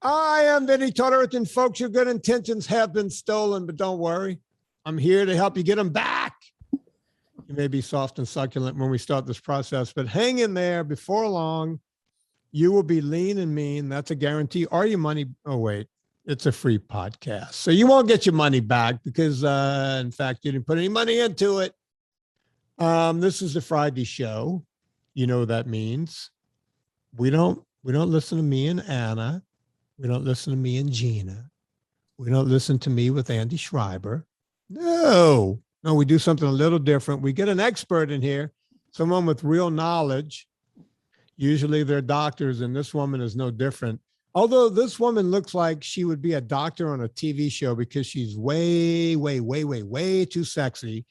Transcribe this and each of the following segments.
I am Vinnie, and folks, your good intentions have been stolen, but don't worry. I'm here to help you get them back. You may be soft and succulent when we start this process, but hang in there. Before long, you will be lean and mean. That's a guarantee. Or your money. Oh, wait, it's a free podcast. So you won't get your money back because, in fact, you didn't put any money into it. This is the Friday show. You know what that means. We don't listen to me and Anna. We don't listen to me and Gina. We don't listen to me with Andy Schreiber. No, we do something a little different. We get an expert in here, someone with real knowledge. Usually they're doctors, and this woman is no different. Although this woman looks like she would be a doctor on a TV show because she's way, way, way, way, way too sexy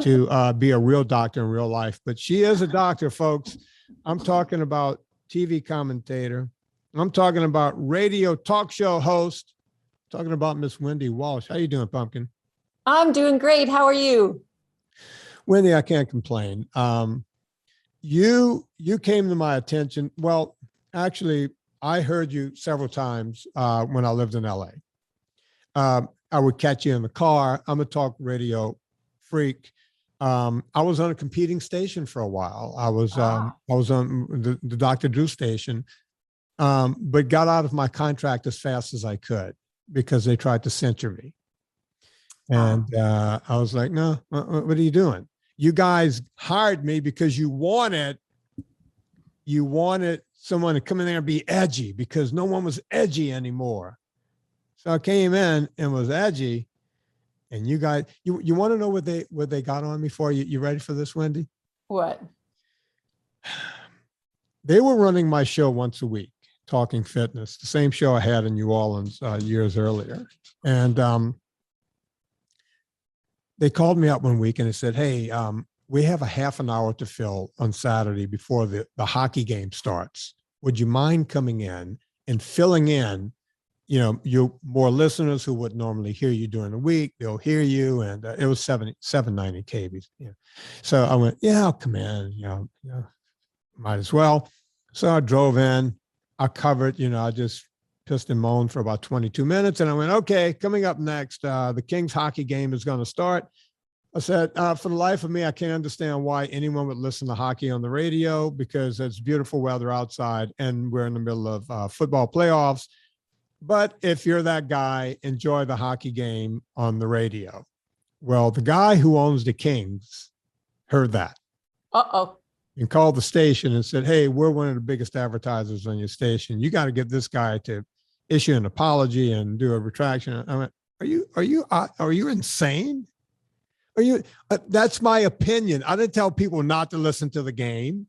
to be a real doctor in real life. But she is a doctor, folks. I'm talking about TV commentator. I'm talking about radio talk show host. I'm talking about Miss Wendy Walsh. How you doing, Pumpkin? I'm doing great. How are you? Wendy, I can't complain. You came to my attention. Well, actually, I heard you several times when I lived in LA. I would catch you in the car. I'm a talk radio freak. I was on a competing station for a while. I was on the Dr. Drew station. But got out of my contract as fast as I could because they tried to censor me. And I was like, no, what are you doing? You guys hired me because you wanted someone to come in there and be edgy because no one was edgy anymore. So I came in and was edgy. And you guys, you want to know what they got on me for? You ready for this, Wendy? What? They were running my show once a week. Talking Fitness, the same show I had in New Orleans years earlier. And they called me up one week and they said, hey, we have a half an hour to fill on Saturday before the hockey game starts. Would you mind coming in and filling in, you more listeners who would normally hear you during the week, they'll hear you. And it was 790 kb. Yeah. So I went, yeah, I'll come in, might as well. So I drove in. I covered, I just pissed and moaned for about 22 minutes. And I went, okay, coming up next, the Kings hockey game is going to start. I said, for the life of me, I can't understand why anyone would listen to hockey on the radio because it's beautiful weather outside and we're in the middle of football playoffs. But if you're that guy, enjoy the hockey game on the radio. Well, the guy who owns the Kings heard that. Uh-oh. And called the station and said, hey, we're one of the biggest advertisers on your station. You got to get this guy to issue an apology and do a retraction. I went, are you insane? Are you, that's my opinion. I didn't tell people not to listen to the game.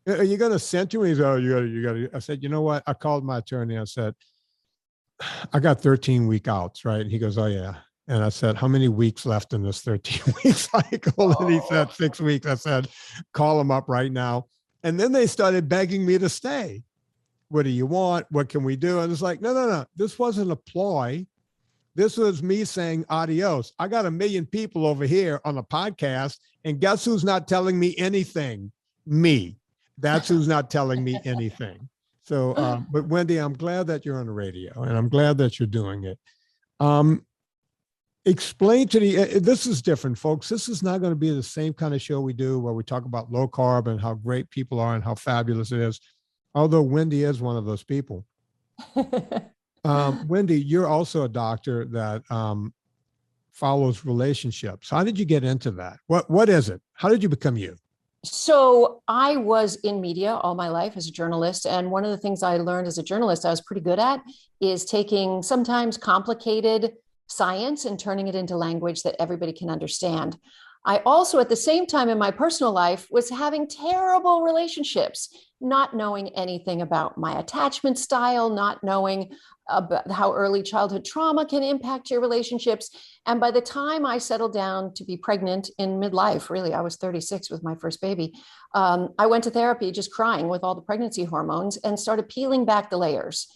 Are you going to censor me? He said, oh, you got to. I said, you know what? I called my attorney. I said, I got 13 week outs, right? And he goes, oh yeah. And I said, how many weeks left in this 13-week cycle? And he said 6 weeks. I said, call him up right now. And then they started begging me to stay. What do you want? What can we do? And it's like, no. This wasn't a ploy. This was me saying adios. I got 1 million people over here on the podcast. And guess who's not telling me anything? Me. That's who's not telling me anything. So, but Wendy, I'm glad that you're on the radio and I'm glad that you're doing it. Explain to this is different, folks. This is not going to be the same kind of show we do where we talk about low carb and how great people are and how fabulous it is. Although Wendy is one of those people. Wendy, you're also a doctor that follows relationships. How did you get into that? What is it? How did you become you? So I was in media all my life as a journalist. And one of the things I learned as a journalist I was pretty good at is taking sometimes complicated science and turning it into language that everybody can understand. I also, at the same time in my personal life, was having terrible relationships, not knowing anything about my attachment style, not knowing about how early childhood trauma can impact your relationships. And by the time I settled down to be pregnant in midlife, really, I was 36 with my first baby, I went to therapy just crying with all the pregnancy hormones and started peeling back the layers.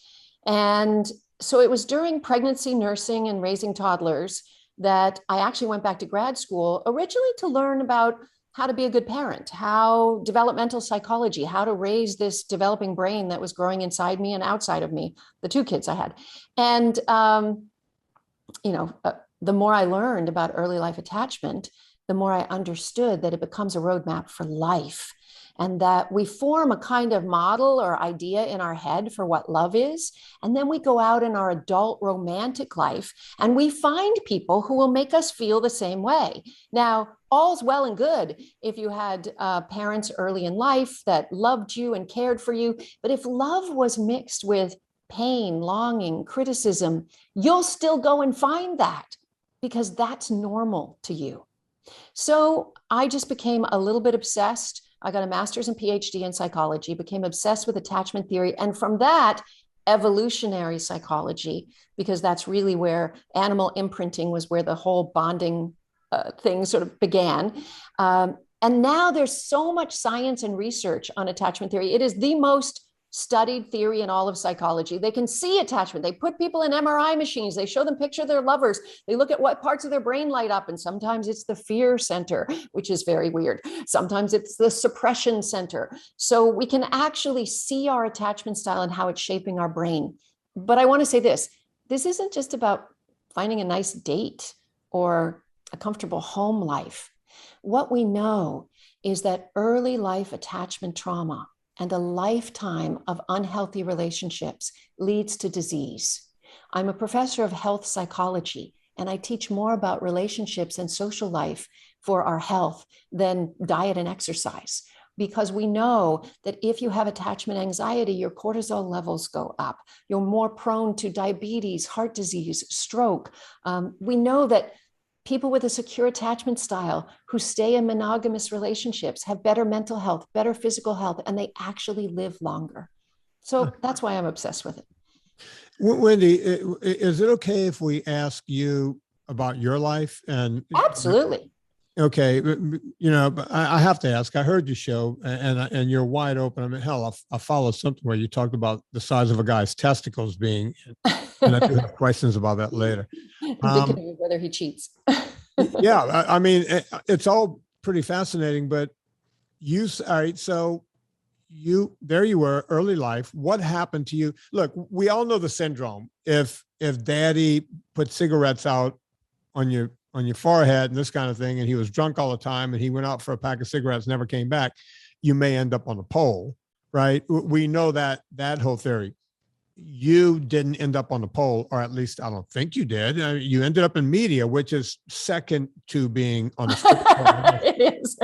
And so it was during pregnancy, nursing, and raising toddlers that I actually went back to grad school, originally to learn about how to be a good parent, how developmental psychology, how to raise this developing brain that was growing inside me and outside of me, the two kids I had. And, the more I learned about early life attachment, the more I understood that it becomes a roadmap for life, and that we form a kind of model or idea in our head for what love is. And then we go out in our adult romantic life and we find people who will make us feel the same way. Now, all's well and good if you had parents early in life that loved you and cared for you. But if love was mixed with pain, longing, criticism, you'll still go and find that because that's normal to you. So I just became a little bit obsessed. I got a master's and PhD in psychology, became obsessed with attachment theory. And from that, evolutionary psychology, because that's really where animal imprinting was, where the whole bonding thing sort of began. And now there's so much science and research on attachment theory. It is the most studied theory in all of psychology. They can see attachment. They put people in MRI machines. They show them picture their lovers. They look at what parts of their brain light up. And sometimes it's the fear center, which is very weird. Sometimes it's the suppression center. So we can actually see our attachment style and how it's shaping our brain. But I want to say this isn't just about finding a nice date or a comfortable home life. What we know is that early life attachment trauma and a lifetime of unhealthy relationships leads to disease. I'm a professor of health psychology, and I teach more about relationships and social life for our health than diet and exercise, because we know that if you have attachment anxiety, your cortisol levels go up. You're more prone to diabetes, heart disease, stroke. We know that people with a secure attachment style who stay in monogamous relationships have better mental health, better physical health, and they actually live longer. So that's why I'm obsessed with it. Wendy, is it okay if we ask you about your life? And absolutely. Okay, I have to ask. I heard your show, and you're wide open. I mean, hell, I followed something where you talked about the size of a guy's testicles being, and I do have questions about that later. Whether he cheats. Yeah, I mean, it's all pretty fascinating. But all right, so there you were, early life. What happened to you? Look, we all know the syndrome. If daddy put cigarettes out on your forehead and this kind of thing, and he was drunk all the time, and he went out for a pack of cigarettes, never came back, you may end up on a pole, right? We know that whole theory. You didn't end up on the pole, or at least I don't think you did. You ended up in media, which is second to being on the pole. It is.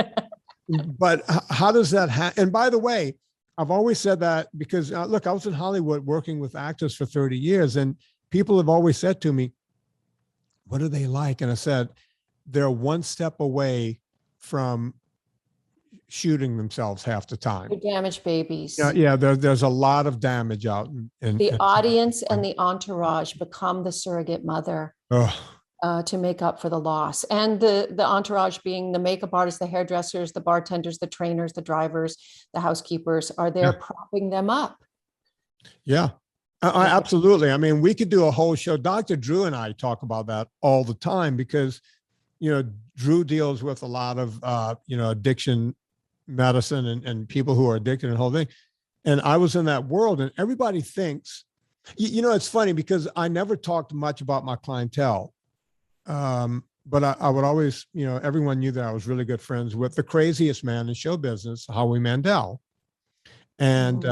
But how does that happen? And by the way, I've always said that because, look, I was in Hollywood working with actors for 30 years, and people have always said to me, what are they like? And I said, they're one step away from shooting themselves half the time. They're damaged babies. Yeah. There's a lot of damage out. The audience and the entourage become the surrogate mother to make up for the loss. And the entourage being the makeup artists, the hairdressers, the bartenders, the trainers, the drivers, the housekeepers are there propping them up. Yeah. Absolutely. I mean, we could do a whole show. Dr. Drew and I talk about that all the time because, Drew deals with a lot of, addiction medicine and people who are addicted and the whole thing. And I was in that world, and everybody thinks, it's funny because I never talked much about my clientele. But I would always, everyone knew that I was really good friends with the craziest man in show business, Howie Mandel. And,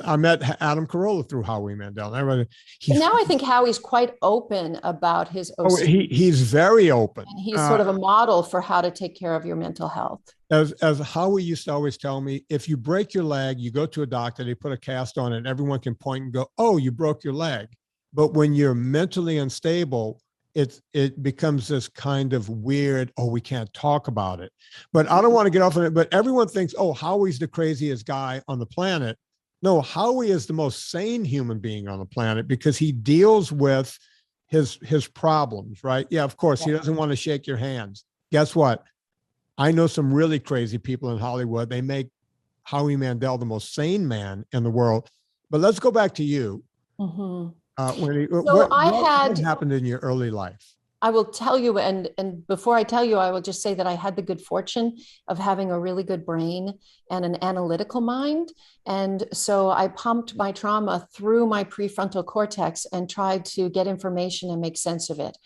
I met Adam Carolla through Howie Mandel. Now I think Howie's quite open about his OCD. Oh, he's very open. And he's sort of a model for how to take care of your mental health. As Howie used to always tell me, if you break your leg, you go to a doctor, they put a cast on it, and everyone can point and go, oh, you broke your leg. But when you're mentally unstable, it becomes this kind of weird, we can't talk about it. But I don't want to get off on it, but everyone thinks, Howie's the craziest guy on the planet. No, Howie is the most sane human being on the planet because he deals with his problems, right? Yeah, of course, he doesn't want to shake your hands. Guess what? I know some really crazy people in Hollywood. They make Howie Mandel the most sane man in the world. But let's go back to you. Mm-hmm. Wendy, what happened in your early life? I will tell you, and before I tell you, I will just say that I had the good fortune of having a really good brain and an analytical mind. And so I pumped my trauma through my prefrontal cortex and tried to get information and make sense of it.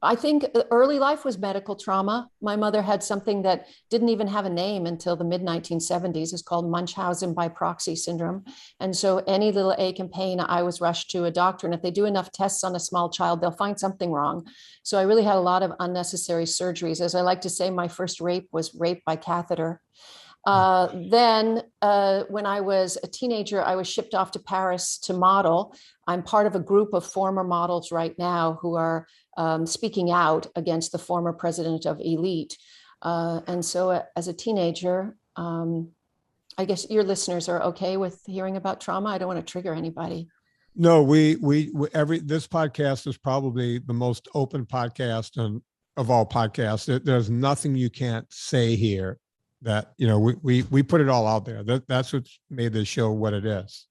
I think early life was medical trauma. My mother had something that didn't even have a name until the mid 1970s. It's called Munchausen by proxy syndrome. And so any little ache and pain, I was rushed to a doctor. And if they do enough tests on a small child, they'll find something wrong. So I really had a lot of unnecessary surgeries. As I like to say, my first rape was rape by catheter. Then when I was a teenager, I was shipped off to Paris to model. I'm part of a group of former models right now who are speaking out against the former president of Elite. And so as a teenager, I guess your listeners are okay with hearing about trauma. I don't want to trigger anybody. No, this podcast is probably the most open podcast of all podcasts. There's nothing you can't say here that, we put it all out there. That's what's made this show what it is.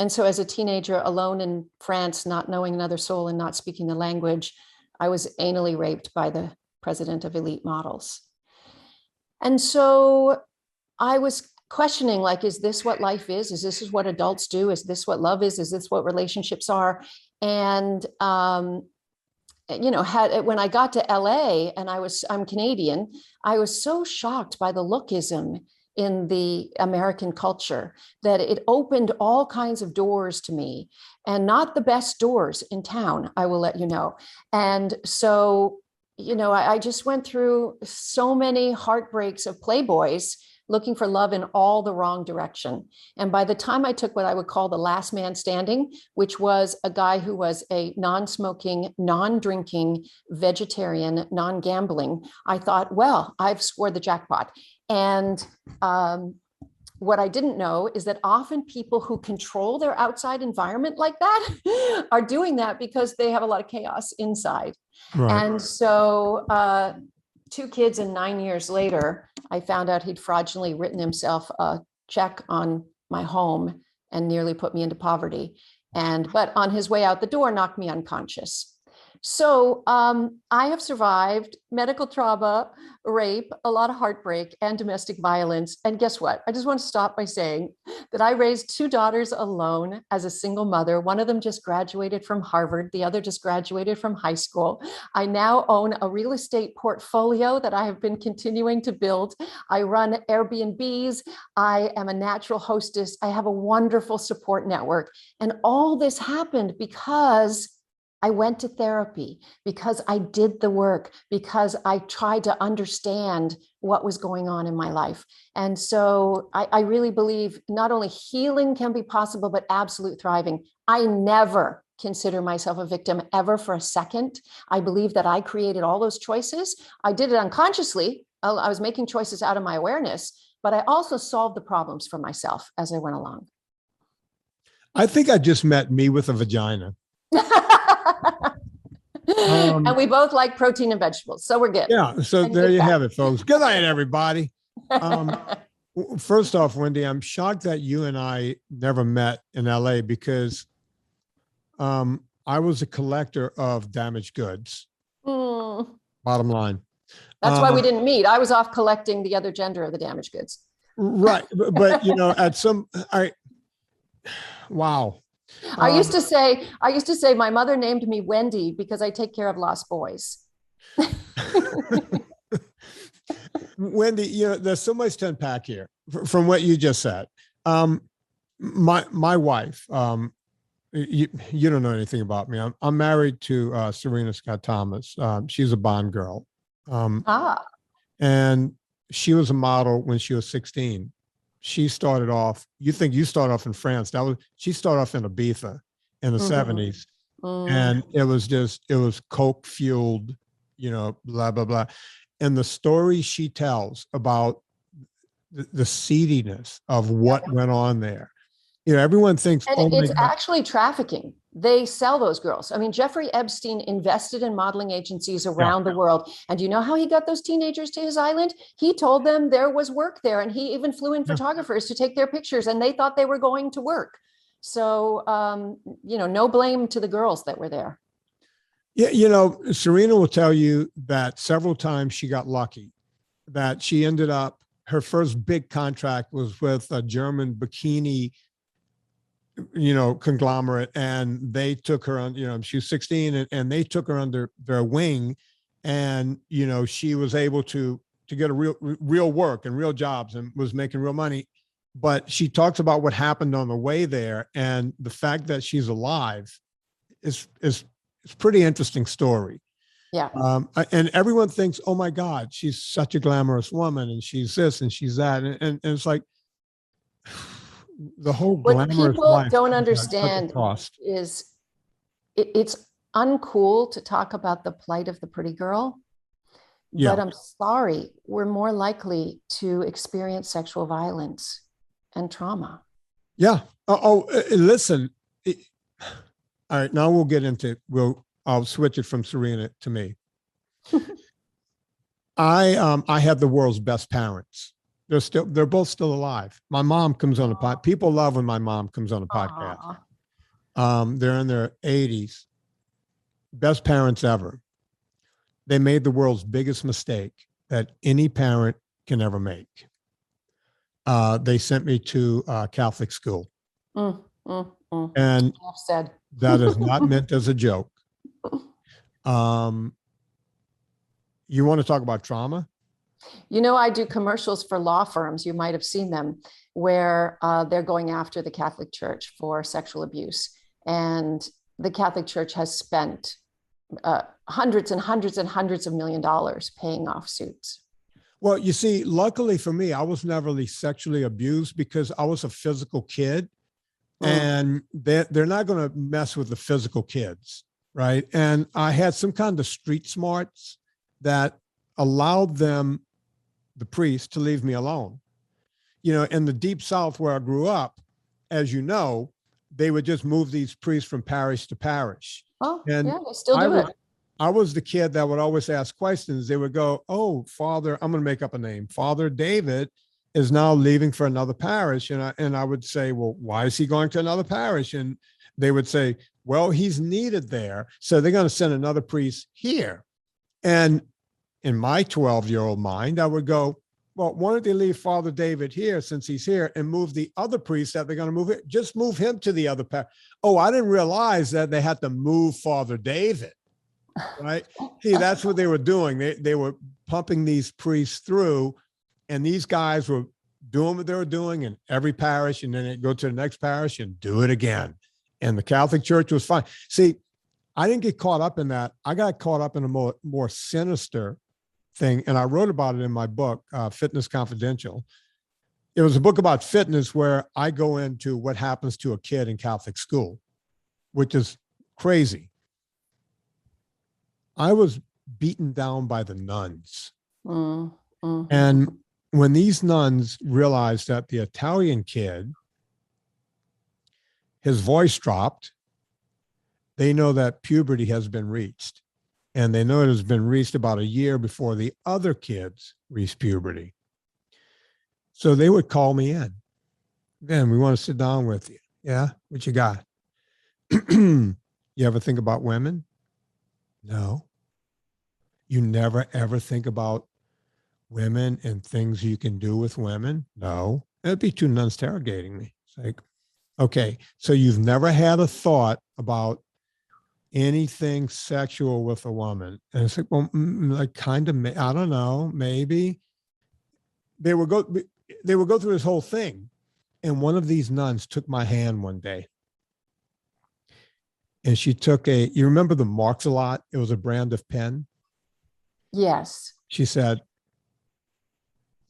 And so as a teenager alone in France, not knowing another soul and not speaking the language, I was anally raped by the president of Elite Models. And so I was questioning, like, is this what life is? Is this what adults do? Is this what love is? Is this what relationships are? And, when I got to LA and I'm Canadian, I was so shocked by the lookism in the American culture that it opened all kinds of doors to me, and not the best doors in town, I will let you know. And so, I just went through so many heartbreaks of playboys looking for love in all the wrong direction. And by the time I took what I would call the last man standing, which was a guy who was a non-smoking, non-drinking, vegetarian, non-gambling, I thought, well, I've scored the jackpot. And what I didn't know is that often people who control their outside environment like that are doing that because they have a lot of chaos inside. Right. And so 2 kids and 9 years later, I found out he'd fraudulently written himself a check on my home and nearly put me into poverty. But on his way out the door, knocked me unconscious. So I have survived medical trauma, rape, a lot of heartbreak, and domestic violence. And guess what? I just want to stop by saying that I raised 2 daughters alone as a single mother. One of them just graduated from Harvard. The other just graduated from high school. I now own a real estate portfolio that I have been continuing to build. I run Airbnbs. I am a natural hostess. I have a wonderful support network. And all this happened because I went to therapy, because I did the work, because I tried to understand what was going on in my life. And so I really believe not only healing can be possible, but absolute thriving. I never consider myself a victim ever for a second. I believe that I created all those choices. I did it unconsciously. I was making choices out of my awareness, but I also solved the problems for myself as I went along. I think I just met me with a vagina. And we both like protein and vegetables, so we're good. Yeah, so and there you have it, folks. Good night, everybody. First off, Wendy, I'm shocked that you and I never met in LA because I was a collector of damaged goods. Bottom line. That's why we didn't meet. I was off collecting the other gender of the damaged goods. Right, but wow. I used to say my mother named me Wendy because I take care of lost boys. Wendy, there's so much to unpack here from what you just said. My wife, you don't know anything about me. I'm married to Serena Scott Thomas. She's a Bond girl. And she was a model when she was 16. She started off, you think you started off in France. She started off in Ibiza in the 70s. And it was Coke fueled, blah, blah, blah. And the story she tells about the seediness of what went on there, everyone thinks, and it's actually trafficking. They sell those girls. I mean, Jeffrey Epstein invested in modeling agencies around the world. And do you know how he got those teenagers to his island? He told them there was work there. And he even flew in photographers to take their pictures, and they thought they were going to work. So, no blame to the girls that were there. Yeah, you know, Serena will tell you that several times she got lucky, that she ended up, her first big contract was with a German bikini, you know, conglomerate, and they took her on, you know, she was 16, and they took her under their wing, and, you know, she was able to get a real work and real jobs and was making real money. But she talks about what happened on the way there, and the fact that she's alive is pretty interesting story. Yeah. And everyone thinks, oh my God, she's such a glamorous woman, and she's this and she's that, and it's like the whole What glamorous people life don't comes at such a understand cost. is it's uncool to talk about the plight of the pretty girl, Yeah, but I'm sorry, we're more likely to experience sexual violence and trauma. yeah. Listen. All right, now we'll get into. I'll switch it from Serena to me. I have the world's best parents. They're both still alive. My mom comes on a pod. People love when my mom comes on a podcast. They're in their 80s. Best parents ever. They made the world's biggest mistake that any parent can ever make. They sent me to Catholic school. And Enough said. that is not meant as a joke. You want to talk about trauma? You know, I do commercials for law firms. You might have seen them where they're going after the Catholic Church for sexual abuse. And the Catholic Church has spent hundreds and hundreds and hundreds of $millions paying off suits. Well, you see, luckily for me, I was never really sexually abused because I was a physical kid. And they're not going to mess with the physical kids, right? And I had some kind of street smarts that allowed them, the priest, to leave me alone. You know, in the deep South where I grew up, as you know, they would just move these priests from parish to parish. Oh, and yeah, they still do it. I was the kid that would always ask questions. They would go, oh, Father, I'm going to make up a name. Father David is now leaving for another parish. And I would say, well, why is he going to another parish? And they would say, well, he's needed there. So they're going to send another priest here. And in my 12-year-old mind, I would go, well, why don't they leave Father David here since he's here and move the other priest that they're going to move it? Just move him to the other parish. Oh, I didn't realize that they had to move Father David, right? See, that's what they were doing. They were pumping these priests through. And these guys were doing what they were doing in every parish, and then they'd go to the next parish and do it again. And the Catholic Church was fine. See, I didn't get caught up in that. I got caught up in a more sinister thing, and I wrote about it in my book, Fitness Confidential. It was a book about fitness where I go into what happens to a kid in Catholic school, which is crazy. I was beaten down by the nuns. And when these nuns realized that the Italian kid, his voice dropped, they know that puberty has been reached. And they know it has been reached about a year before the other kids reached puberty. So they would call me in. Man, we want to sit down with you. Yeah, what you got? You ever think about women? No. You never, ever think about women and things you can do with women? No. It'd be two nuns interrogating me. It's like, okay, so you've never had a thought about anything sexual with a woman? And it's like, well, like kind of, I don't know, maybe. They would go through this whole thing. And one of these nuns took my hand one day. And she took you remember the Marks a Lot? It was a brand of pen. Yes. She said,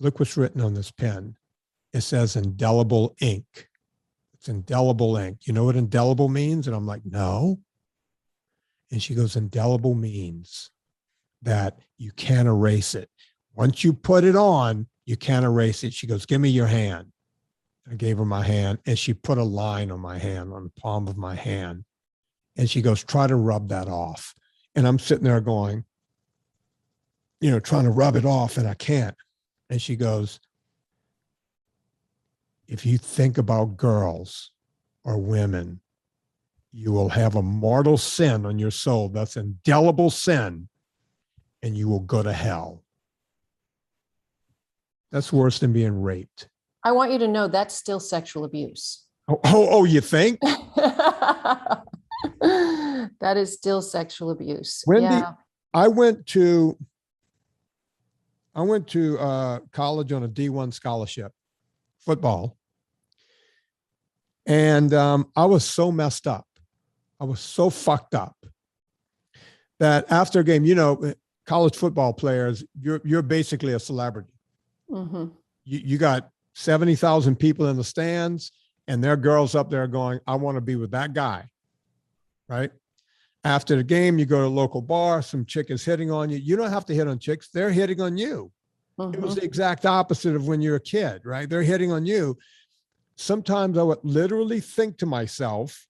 look what's written on this pen. It says indelible ink. It's indelible ink. You know what indelible means? And I'm like, no. And she goes, indelible means that you can't erase it. Once you put it on, you can't erase it. She goes, give me your hand. I gave her my hand, and she put a line on my hand, on the palm of my hand. And she goes, try to rub that off. And I'm sitting there going, you know, trying to rub it off, and I can't. And she goes, if you think about girls or women, you will have a mortal sin on your soul. That's indelible sin, and you will go to hell. That's worse than being raped. I want you to know that's still sexual abuse. Oh, you think? That is still sexual abuse. Wendy, Yeah. I went to college on a D1 scholarship, football. And I was so messed up. I was so fucked up that after a game, college football players, you're basically a celebrity. Mm-hmm. You got 70,000 people in the stands, and there are girls up there going, I want to be with that guy, right? After the game, you go to a local bar, some chick is hitting on you. You don't have to hit on chicks. They're hitting on you. Mm-hmm. It was the exact opposite of when you're a kid, right? They're hitting on you. Sometimes I would literally think to myself,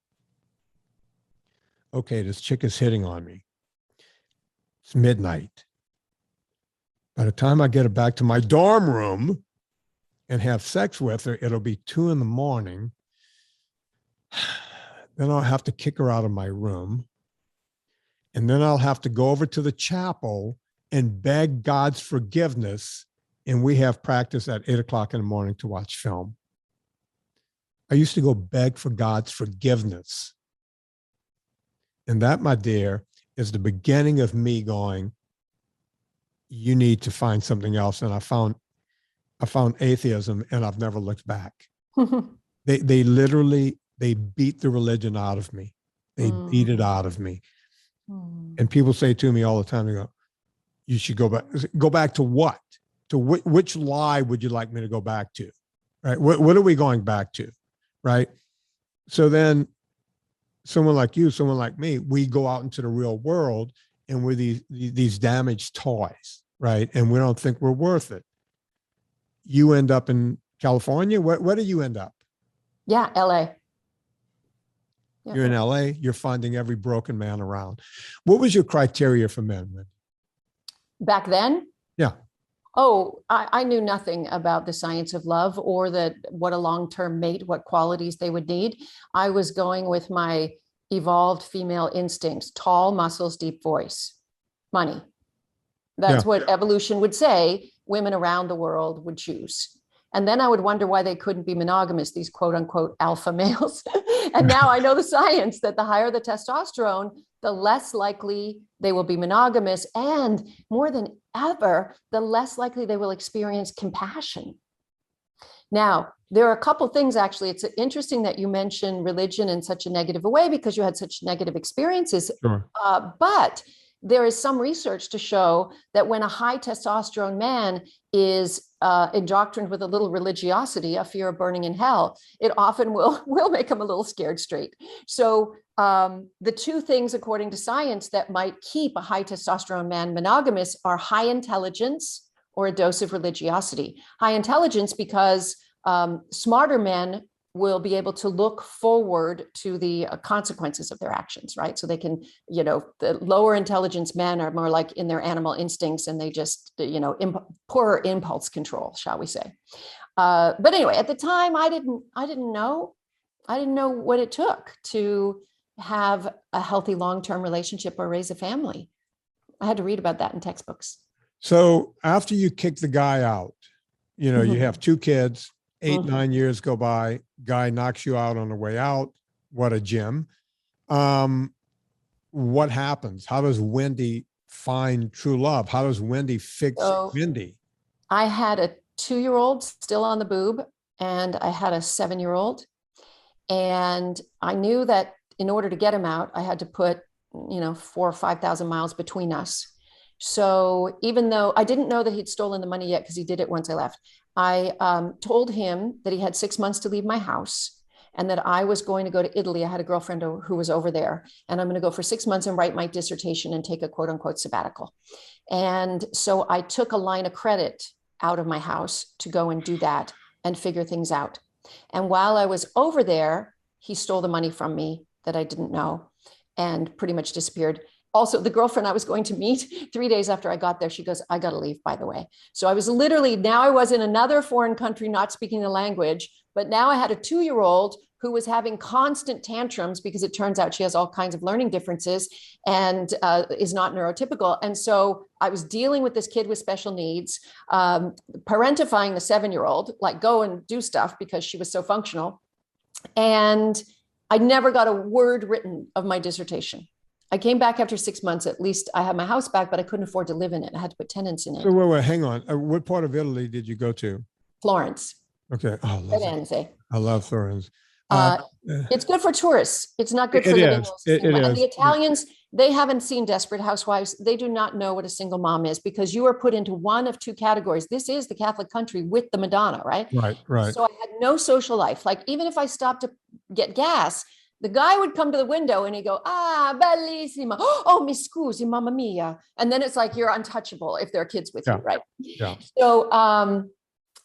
okay, this chick is hitting on me. It's midnight. By the time I get her back to my dorm room and have sex with her, it'll be 2 a.m. Then I'll have to kick her out of my room. And then I'll have to go over to the chapel and beg God's forgiveness. And we have practice at 8 o'clock in the morning to watch film. I used to go beg for God's forgiveness. And that, my dear, is the beginning of me going, you need to find something else. And I found atheism, and I've never looked back. They literally beat the religion out of me. They beat it out of me. And people say to me all the time, they go, you should go back. Go back to what? To which lie would you like me to go back to? Right? What are we going back to? Right? So then someone like you, someone like me, we go out into the real world, and we're these damaged toys, right? And we don't think we're worth it. You end up in California. Where do you end up? Yeah, LA. Yeah. You're in LA. You're finding every broken man around. What was your criteria for men? Back then? Yeah. Oh, I knew nothing about the science of love or what a long-term mate, what qualities they would need. I was going with my evolved female instincts: tall, muscles, deep voice, money. That's what evolution would say women around the world would choose. And then I would wonder why they couldn't be monogamous, these quote unquote alpha males. And now I know the science that the higher the testosterone, the less likely they will be monogamous. And more than ever, the less likely they will experience compassion. Now, there are a couple things, actually. It's interesting that you mentioned religion in such a negative way because you had such negative experiences. Sure. But there is some research to show that when a high testosterone man is indoctrinated with a little religiosity, a fear of burning in hell, it often will make him a little scared straight. So the two things, according to science, that might keep a high testosterone man monogamous are high intelligence or a dose of religiosity. High intelligence because smarter men will be able to look forward to the consequences of their actions, right? So they can, the lower intelligence men are more like in their animal instincts, and they just, poorer impulse control, shall we say. But anyway, at the time, I didn't know what it took to have a healthy long-term relationship or raise a family. I had to read about that in textbooks. So after you kick the guy out, you have 2 kids, 8, 9 years go by, guy knocks you out on the way out. What a gem. What happens? How does Wendy find true love? How does Wendy fix Wendy? I had a 2-year-old still on the boob, and I had a 7-year-old. And I knew that in order to get him out, I had to put, 4,000 or 5,000 miles between us. So even though I didn't know that he'd stolen the money yet, because he did it once I left, I told him that he had 6 months to leave my house and that I was going to go to Italy. I had a girlfriend who was over there, and I'm going to go for 6 months and write my dissertation and take a quote unquote sabbatical. And so I took a line of credit out of my house to go and do that and figure things out. And while I was over there, he stole the money from me that I didn't know and pretty much disappeared. Also, the girlfriend I was going to meet 3 days after I got there, she goes, I got to leave, by the way. So I was in another foreign country, not speaking the language, but now I had a 2-year-old who was having constant tantrums because it turns out she has all kinds of learning differences and is not neurotypical. And so I was dealing with this kid with special needs, parentifying the 7-year-old, like go and do stuff because she was so functional. And I never got a word written of my dissertation. I came back after 6 months. At least I had my house back, but I couldn't afford to live in it. I had to put tenants in it. So wait, hang on. What part of Italy did you go to? Florence. Okay. Oh, I love it. I love Florence. It's good for tourists. It's not good for living. And the Italians, they haven't seen Desperate Housewives. They do not know what a single mom is, because you are put into one of two categories. This is the Catholic country with the Madonna, right? Right. So I had no social life. Like even if I stopped to get gas, the guy would come to the window and he'd go, ah, bellissima. Oh, mi scusi, mamma mia. And then it's like, you're untouchable if there are kids with you, right? Yeah. So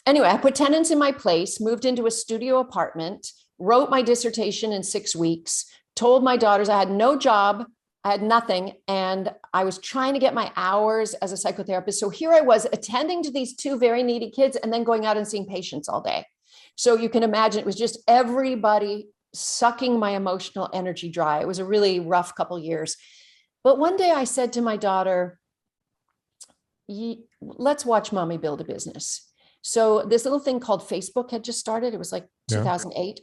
anyway, I put tenants in my place, moved into a studio apartment, wrote my dissertation in 6 weeks, told my daughters I had no job, I had nothing, and I was trying to get my hours as a psychotherapist. So here I was attending to these 2 very needy kids and then going out and seeing patients all day. So you can imagine it was just everybody sucking my emotional energy dry. It was a really rough couple years. But one day I said to my daughter, let's watch mommy build a business. So this little thing called Facebook had just started. It was like 2008.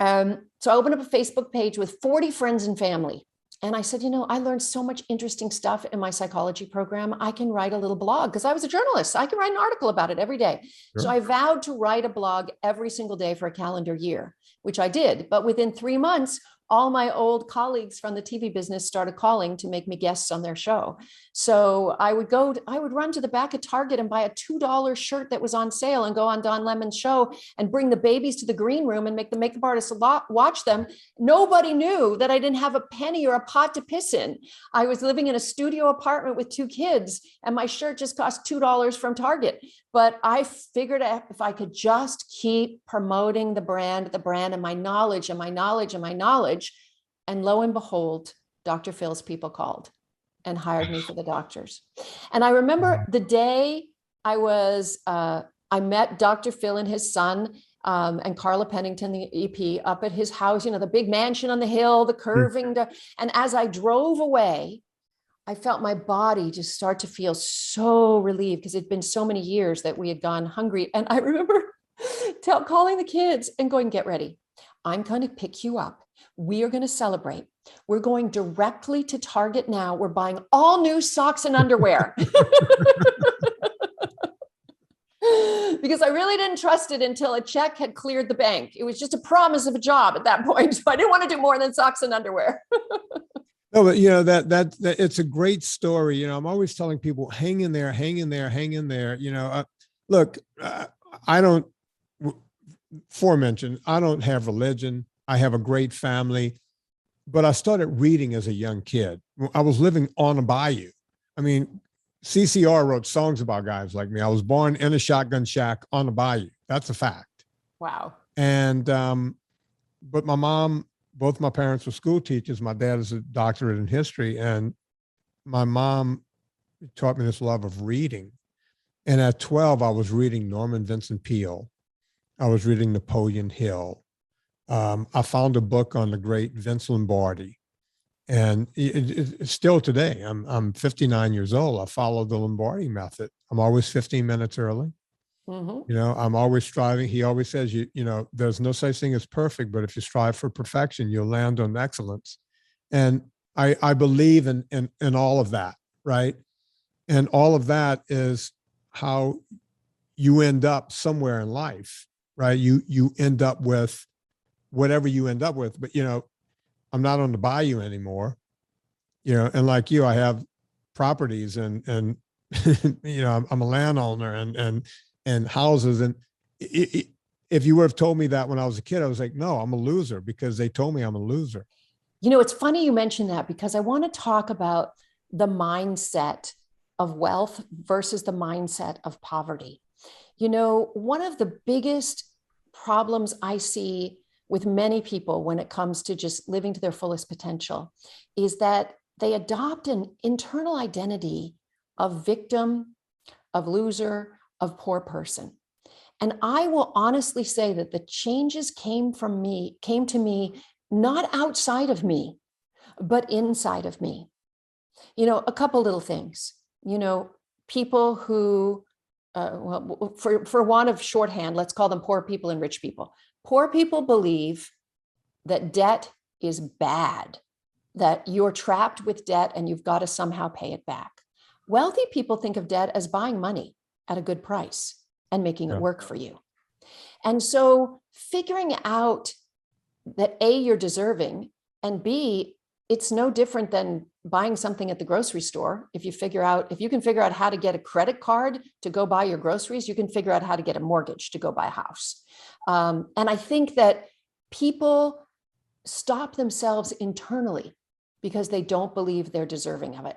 So I opened up a Facebook page with 40 friends and family. And I said, I learned so much interesting stuff in my psychology program. I can write a little blog because I was a journalist. I can write an article about it every day. Sure. So I vowed to write a blog every single day for a calendar year, which I did. But within 3 months, all my old colleagues from the TV business started calling to make me guests on their show. So I would run to the back of Target and buy a $2 shirt that was on sale and go on Don Lemon's show and bring the babies to the green room and make the makeup artists watch them. Nobody knew that I didn't have a penny or a pot to piss in. I was living in a studio apartment with 2 kids and my shirt just cost $2 from Target. But I figured if I could just keep promoting the brand and my knowledge and my knowledge and my knowledge, and lo and behold, Dr. Phil's people called and hired me for the doctors. And I remember the day I met Dr. Phil and his son and Carla Pennington, the EP, up at his house, the big mansion on the hill, the curving. And as I drove away, I felt my body just start to feel so relieved because it'd been so many years that we had gone hungry. And I remember calling the kids and going, get ready. I'm going to pick you up. We are going to celebrate. We're going directly to Target now. We're buying all new socks and underwear. Because I really didn't trust it until a check had cleared the bank. It was just a promise of a job at that point. So I didn't want to do more than socks and underwear. No, but that it's a great story. I'm always telling people, hang in there, hang in there, hang in there. Look, I don't, aforementioned, I don't have religion. I have a great family, but I started reading as a young kid. I was living on a bayou. I mean, CCR wrote songs about guys like me. I was born in a shotgun shack on a bayou. That's a fact. Wow. And, but my mom, both my parents were school teachers. My dad is a doctorate in history, and my mom taught me this love of reading. And at 12, I was reading Norman Vincent Peale. I was reading Napoleon Hill. I found a book on the great Vince Lombardi. And it's still today, I'm 59 years old. I follow the Lombardi method. I'm always 15 minutes early. Mm-hmm. I'm always striving. He always says, there's no such thing as perfect, but if you strive for perfection, you'll land on excellence. And I believe in all of that, right? And all of that is how you end up somewhere in life, right? You end up with whatever you end up with. But, I'm not on the bayou anymore, and like you, I have properties and I'm a landowner and houses. And if you would have told me that when I was a kid, I was like, no, I'm a loser, because they told me I'm a loser. It's funny you mentioned that, because I want to talk about the mindset of wealth versus the mindset of poverty. One of the biggest problems I see with many people when it comes to just living to their fullest potential is that they adopt an internal identity of victim, of loser, of poor person. And I will honestly say that the changes came to me, not outside of me, but inside of me. A couple little things, people who, well, for want of shorthand, let's call them poor people and rich people. Poor people believe that debt is bad, that you're trapped with debt and you've got to somehow pay it back. Wealthy people think of debt as buying money at a good price and making it work for you. And so figuring out that A, you're deserving, and B, it's no different than buying something at the grocery store. If you can figure out how to get a credit card to go buy your groceries, you can figure out how to get a mortgage to go buy a house. And I think that people stop themselves internally because they don't believe they're deserving of it.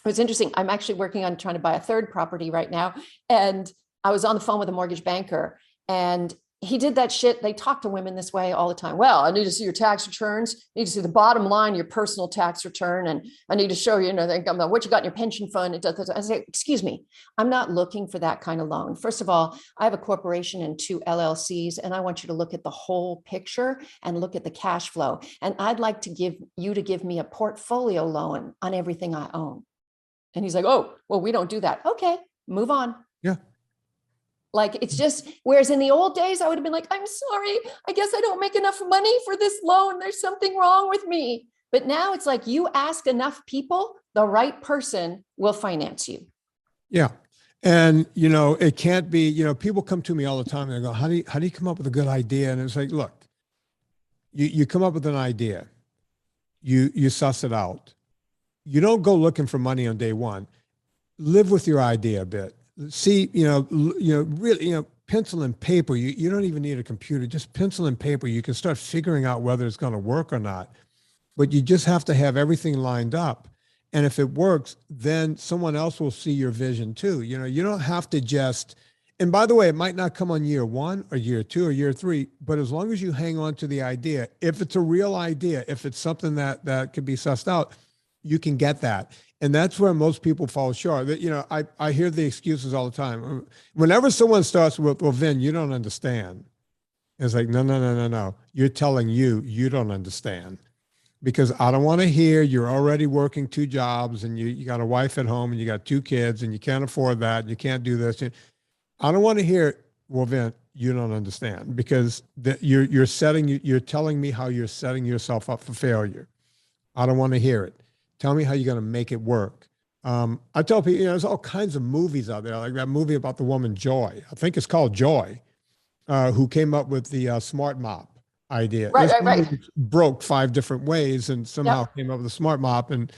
It's interesting. I'm actually working on trying to buy a third property right now. And I was on the phone with a mortgage banker, and he did that shit. They talk to women this way all the time. Well, I need to see your tax returns. I need to see the bottom line, your personal tax return. And I need to show you, what you got in your pension fund. I say, excuse me, I'm not looking for that kind of loan. First of all, I have a corporation and 2 LLCs, and I want you to look at the whole picture and look at the cash flow. And I'd like to give me a portfolio loan on everything I own. And he's like, oh, well, we don't do that. Okay, move on. Yeah. Like, it's just, whereas in the old days, I would have been like, I'm sorry, I guess I don't make enough money for this loan. There's something wrong with me. But now it's like, you ask enough people, the right person will finance you. Yeah. And, it can't be, people come to me all the time and they go, how do you come up with a good idea? And it's like, look, you come up with an idea, you suss it out. You don't go looking for money on day one. Live with your idea a bit. See, really, pencil and paper. You don't even need a computer, just pencil and paper. You can start figuring out whether it's going to work or not. But you just have to have everything lined up. And if it works, then someone else will see your vision too. You don't have to just, and by the way, it might not come on year 1 or year 2 or year 3, but as long as you hang on to the idea, if it's a real idea, if it's something that could be sussed out, you can get that. And that's where most people fall short. I hear the excuses all the time. Whenever someone starts with, well, Vin, you don't understand. It's like, no. You're telling you don't understand. Because I don't want to hear you're already working 2 jobs and you got a wife at home and you got 2 kids and you can't afford that and you can't do this. I don't want to hear, well, Vin, you don't understand, because you're telling me how you're setting yourself up for failure. I don't want to hear it. Tell me how you're going to make it work. I tell people, there's all kinds of movies out there, like that movie about the woman Joy. I think it's called Joy, who came up with the smart mop idea. Right. Broke 5 different ways and somehow came up with a smart mop and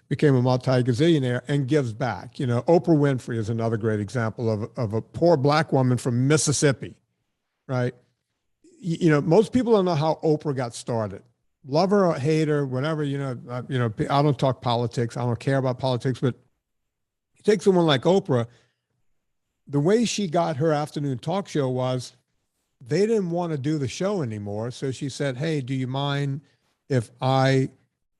became a multi-gazillionaire and gives back. Oprah Winfrey is another great example of a poor Black woman from Mississippi, right? Most people don't know how Oprah got started. Love her or hate her, whatever, I don't talk politics. I don't care about politics, but you take someone like Oprah, the way she got her afternoon talk show was they didn't want to do the show anymore. So she said, hey, do you mind if I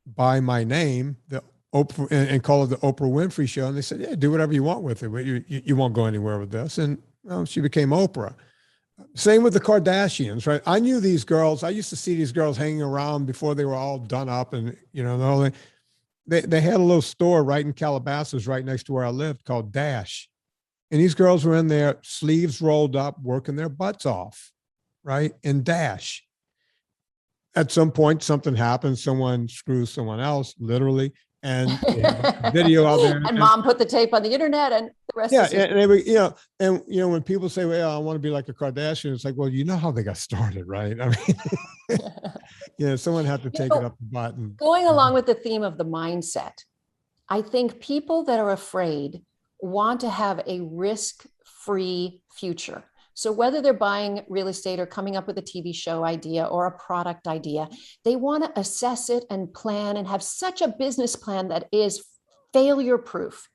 buy my name, the Oprah, and call it the Oprah Winfrey Show? And they said, yeah, do whatever you want with it, but you won't go anywhere with this. And she became Oprah. Same with the Kardashians, right? I knew these girls. I used to see these girls hanging around before they were all done up, and they had a little store right in Calabasas, right next to where I lived, called Dash. And these girls were in there, sleeves rolled up, working their butts off, right? In Dash. At some point, something happens. Someone screws someone else, literally. And they have a video out there. And mom put the tape on the internet, and the rest is and when people say, well, I want to be like a Kardashian, it's like, well, you know how they got started, right? I mean, someone had to take it up the butt. And going along with the theme of the mindset, I think people that are afraid want to have a risk-free future. So whether they're buying real estate or coming up with a TV show idea or a product idea, they want to assess it and plan and have such a business plan that is failure proof.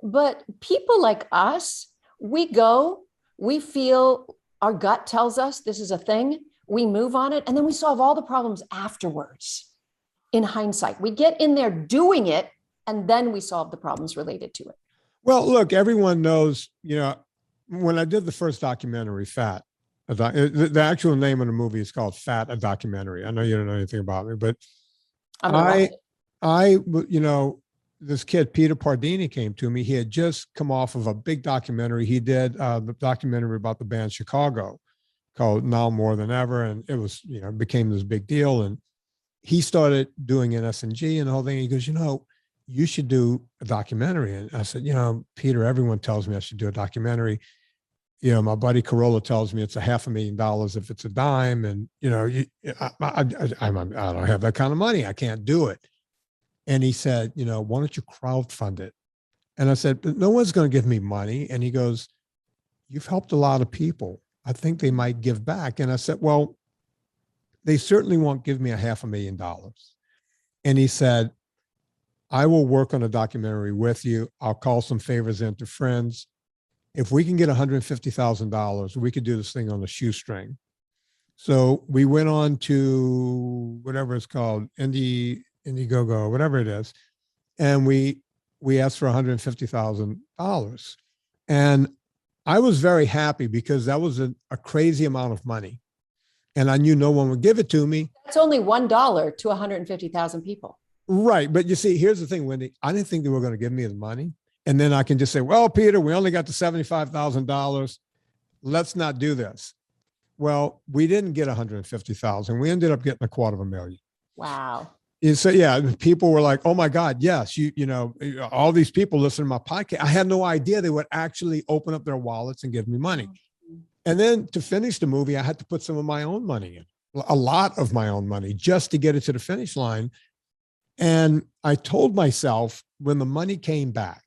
But people like us, we feel our gut tells us this is a thing, we move on it, and then we solve all the problems afterwards. In hindsight, we get in there doing it, and then we solve the problems related to it. Well, look, everyone knows, when I did the first documentary, Fat, the actual name of the movie is called Fat, a documentary. I know you don't know anything about me, but I'm gonna watch it. you know, this kid, Peter Pardini, came to me. He had just come off of a big documentary. He did the documentary about the band Chicago called Now More Than Ever. And it was, you know, became this big deal. And he started doing NSNG and the whole thing. He goes, you know, you should do a documentary. And I said, you know, Peter, everyone tells me I should do a documentary. You know, my buddy Corolla tells me it's $500,000 if it's a dime. And, you know, I don't have that kind of money. I can't do it. And he said, you know, why don't you crowdfund it? And I said, but no one's going to give me money. And he goes, you've helped a lot of people. I think they might give back. And I said, well, they certainly won't give me $500,000. And he said, I will work on a documentary with you. I'll call some favors into friends. If we can get $150,000, we could do this thing on a shoestring. So we went on to whatever it's called, Indiegogo, whatever it is. And we asked for $150,000. And I was very happy because that was a crazy amount of money. And I knew no one would give it to me. It's only $1 to 150,000 people. Right. But you see, here's the thing, Wendy, I didn't think they were going to give me the money. And then I can just say, well, Peter, we only got the $75,000. Let's not do this. Well, we didn't get 150,000. We ended up getting $250,000. Wow. And so, yeah, people were like, oh my God, yes. You know, all these people listen to my podcast. I had no idea they would actually open up their wallets and give me money. And then to finish the movie, I had to put some of my own money in, a lot of my own money just to get it to the finish line. And I told myself when the money came back,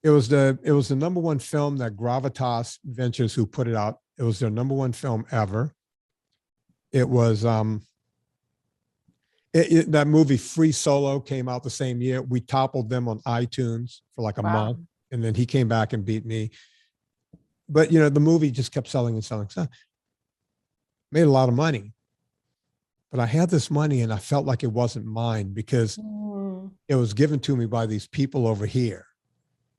it was the number one film that Gravitas Ventures, who put it out. It was their number one film ever. It was, that movie Free Solo came out the same year. We toppled them on iTunes for like a month. And then he came back and beat me. But, you know, the movie just kept selling and selling. So made a lot of money. But I had this money and I felt like it wasn't mine because it was given to me by these people over here.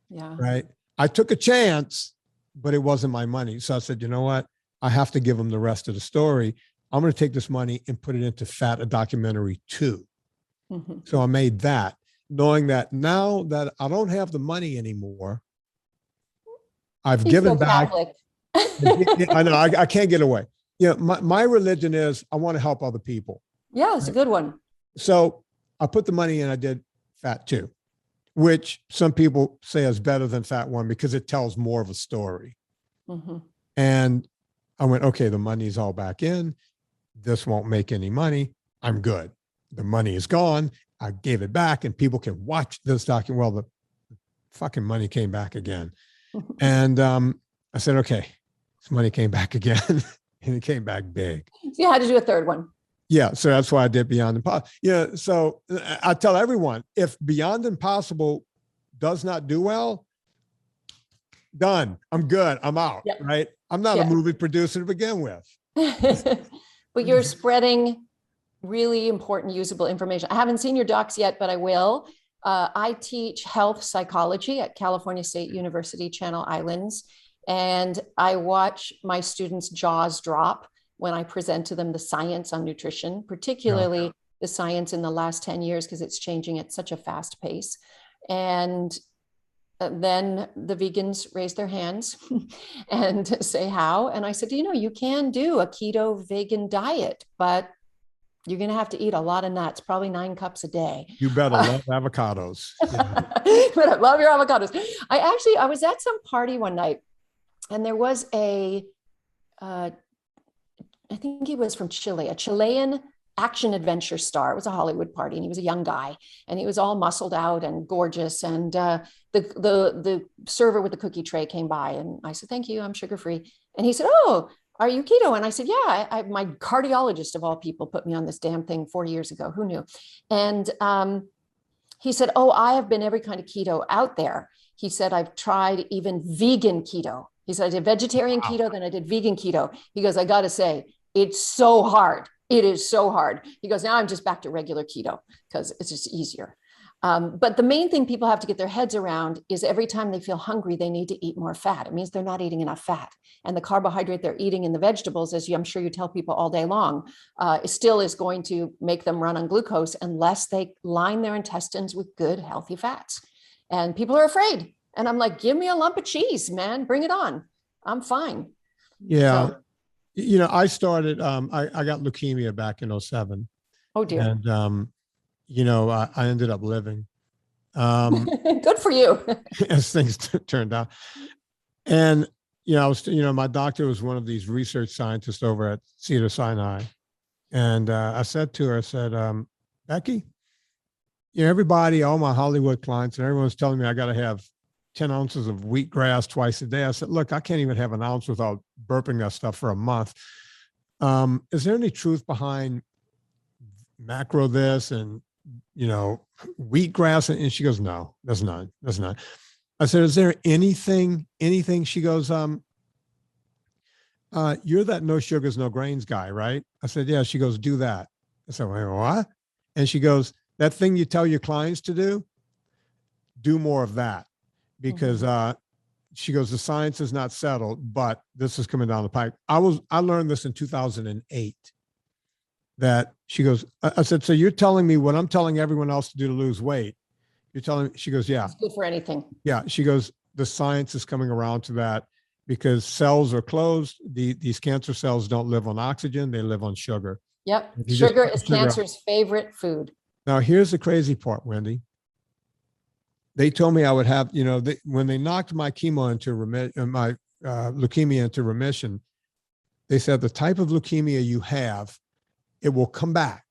Yeah. Right. I took a chance, but it wasn't my money. So I said, you know what? I have to give them the rest of the story. I'm going to take this money and put it into Fat, a documentary 2. Mm-hmm. So I made that, knowing that now that I don't have the money anymore, I've given back. I know I can't get away. You know, my religion is I want to help other people. Yeah, it's a good one. So I put the money in. I did Fat 2, which some people say is better than Fat 1 because it tells more of a story. Mm-hmm. And I went, okay, the money's all back in. This won't make any money. I'm good. The money is gone. I gave it back and people can watch this document. Well, the fucking money came back again. And I said, okay, this money came back again and it came back big. So you had to do a third one. Yeah. So that's why I did Beyond Impossible. Yeah. So I tell everyone, if Beyond Impossible does not do well, done. I'm good. I'm out. Yep. Right. I'm not a movie producer to begin with. But you're spreading really important, usable information. I haven't seen your docs yet, but I will. I teach health psychology at California State University, Channel Islands, and I watch my students' jaws drop when I present to them the science on nutrition, particularly the science in the last 10 years, because it's changing at such a fast pace. And then the vegans raise their hands and say how. And I said, you know, you can do a keto vegan diet, but you're going to have to eat a lot of nuts, probably 9 cups a day. You better love avocados. Yeah. But I love your avocados. I was at some party one night and there was I think he was from Chile, a Chilean action adventure star. It was a Hollywood party and he was a young guy and he was all muscled out and gorgeous. And the server with the cookie tray came by and I said, thank you, I'm sugar-free. And he said, oh, are you keto? And I said, yeah, my cardiologist of all people put me on this damn thing 4 years ago. Who knew? And he said, oh, I have been every kind of keto out there. He said, I've tried even vegan keto. He said, I did vegetarian keto, then I did vegan keto. He goes, I got to say, it's so hard. It is so hard. He goes, now I'm just back to regular keto because it's just easier. But the main thing people have to get their heads around is every time they feel hungry, they need to eat more fat. It means they're not eating enough fat. And the carbohydrate they're eating in the vegetables, as I'm sure you tell people all day long, still is going to make them run on glucose unless they line their intestines with good, healthy fats. And people are afraid. And I'm like, give me a lump of cheese, man. Bring it on. I'm fine. Yeah. So, You know, I started, I got leukemia back in '07. oh dear. And, you know, I ended up living Good for you. as things turned out. And, you know, my doctor was one of these research scientists over at Cedars-Sinai. And I said to her, I said, Becky, you know, everybody, all my Hollywood clients and everyone's telling me I got to have 10 ounces of wheatgrass twice a day. I said, look, I can't even have an ounce without burping that stuff for a month. Is there any truth behind macro this and, you know, wheatgrass? And she goes, no, there's none. There's none. I said, is there anything? She goes, you're that no sugars, no grains guy, right? I said, yeah. She goes, do that. I said, wait, what? And she goes, that thing you tell your clients to do more of that. Because she goes, the science is not settled, but this is coming down the pipe. I learned this in 2008. That she goes, I said, so you're telling me what I'm telling everyone else to do to lose weight. You're telling me, she goes, yeah. It's good for anything. Yeah. She goes, the science is coming around to that because cells are closed. These cancer cells don't live on oxygen. They live on sugar. Yep. Sugar is cancer's favorite food. Now, here's the crazy part, Wendy. They told me I would have, you know, when they knocked my chemo into my leukemia into remission, they said the type of leukemia you have, it will come back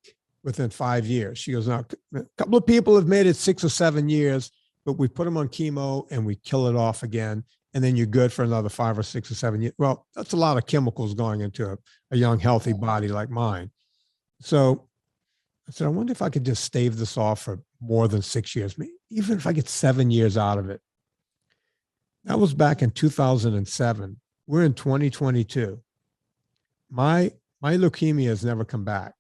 within 5 years. She goes, now, a couple of people have made it 6 or 7 years, but we put them on chemo and we kill it off again. And then you're good for another 5 or 6 or 7 years. Well, that's a lot of chemicals going into a young, healthy body like mine. So I said, I wonder if I could just stave this off for more than 6 years, even if I get 7 years out of it. That was back in 2007. We're in 2022. My leukemia has never come back.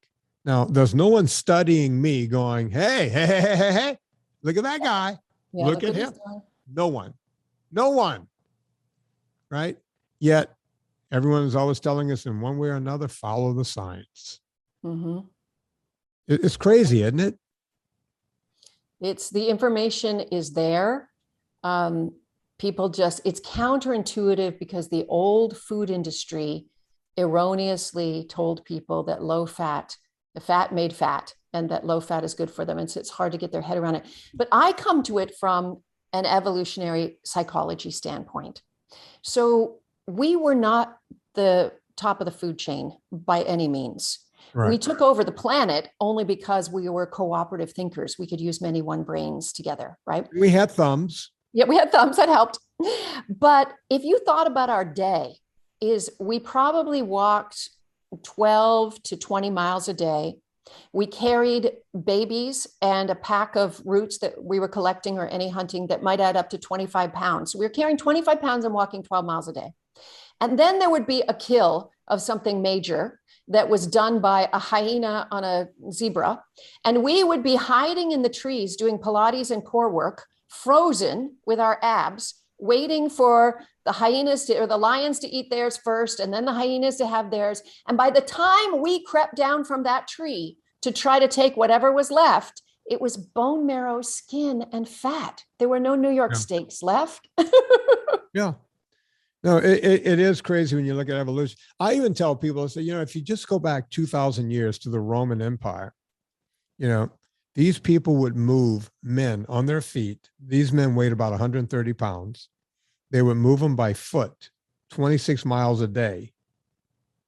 Now, there's no one studying me going, hey, look at that guy. Yeah, look at him. No one. Right? Yet everyone is always telling us in one way or another, follow the science. Mm-hmm. It's crazy, isn't it? It's the information is there. People it's counterintuitive because the old food industry erroneously told people that low fat, the fat made fat, and that low fat is good for them. And so it's hard to get their head around it. But I come to it from an evolutionary psychology standpoint. So we were not the top of the food chain by any means. Right. We took over the planet only because we were cooperative thinkers. We could use many one brains together, right? We had thumbs. Yeah, we had thumbs. That helped. But if you thought about our day, we probably walked 12 to 20 miles a day. We carried babies and a pack of roots that we were collecting or any hunting that might add up to 25 pounds. So we were carrying 25 pounds and walking 12 miles a day. And then there would be a kill of something major that was done by a hyena on a zebra. And we would be hiding in the trees doing Pilates and core work, frozen with our abs, waiting for the hyenas or the lions to eat theirs first, and then the hyenas to have theirs. And by the time we crept down from that tree to try to take whatever was left, it was bone marrow, skin, and fat. There were no New York steaks left. Yeah. No, it is crazy when you look at evolution. I even tell people, I say, you know, if you just go back 2,000 years to the Roman Empire, you know, these people would move men on their feet. These men weighed about 130 pounds. They would move them by foot, 26 miles a day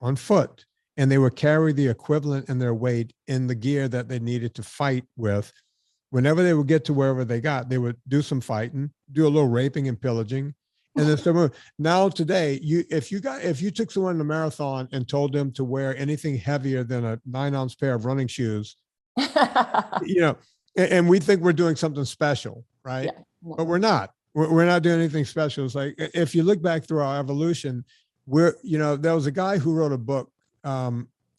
on foot. And they would carry the equivalent in their weight in the gear that they needed to fight with. Whenever they would get to wherever they got, they would do some fighting, do a little raping and pillaging. And then someone, now today, if you took someone in a marathon and told them to wear anything heavier than a 9-ounce pair of running shoes, you know, and we think we're doing something special, right? Yeah. But we're not. We're not doing anything special. It's like, if you look back through our evolution, there was a guy who wrote a book.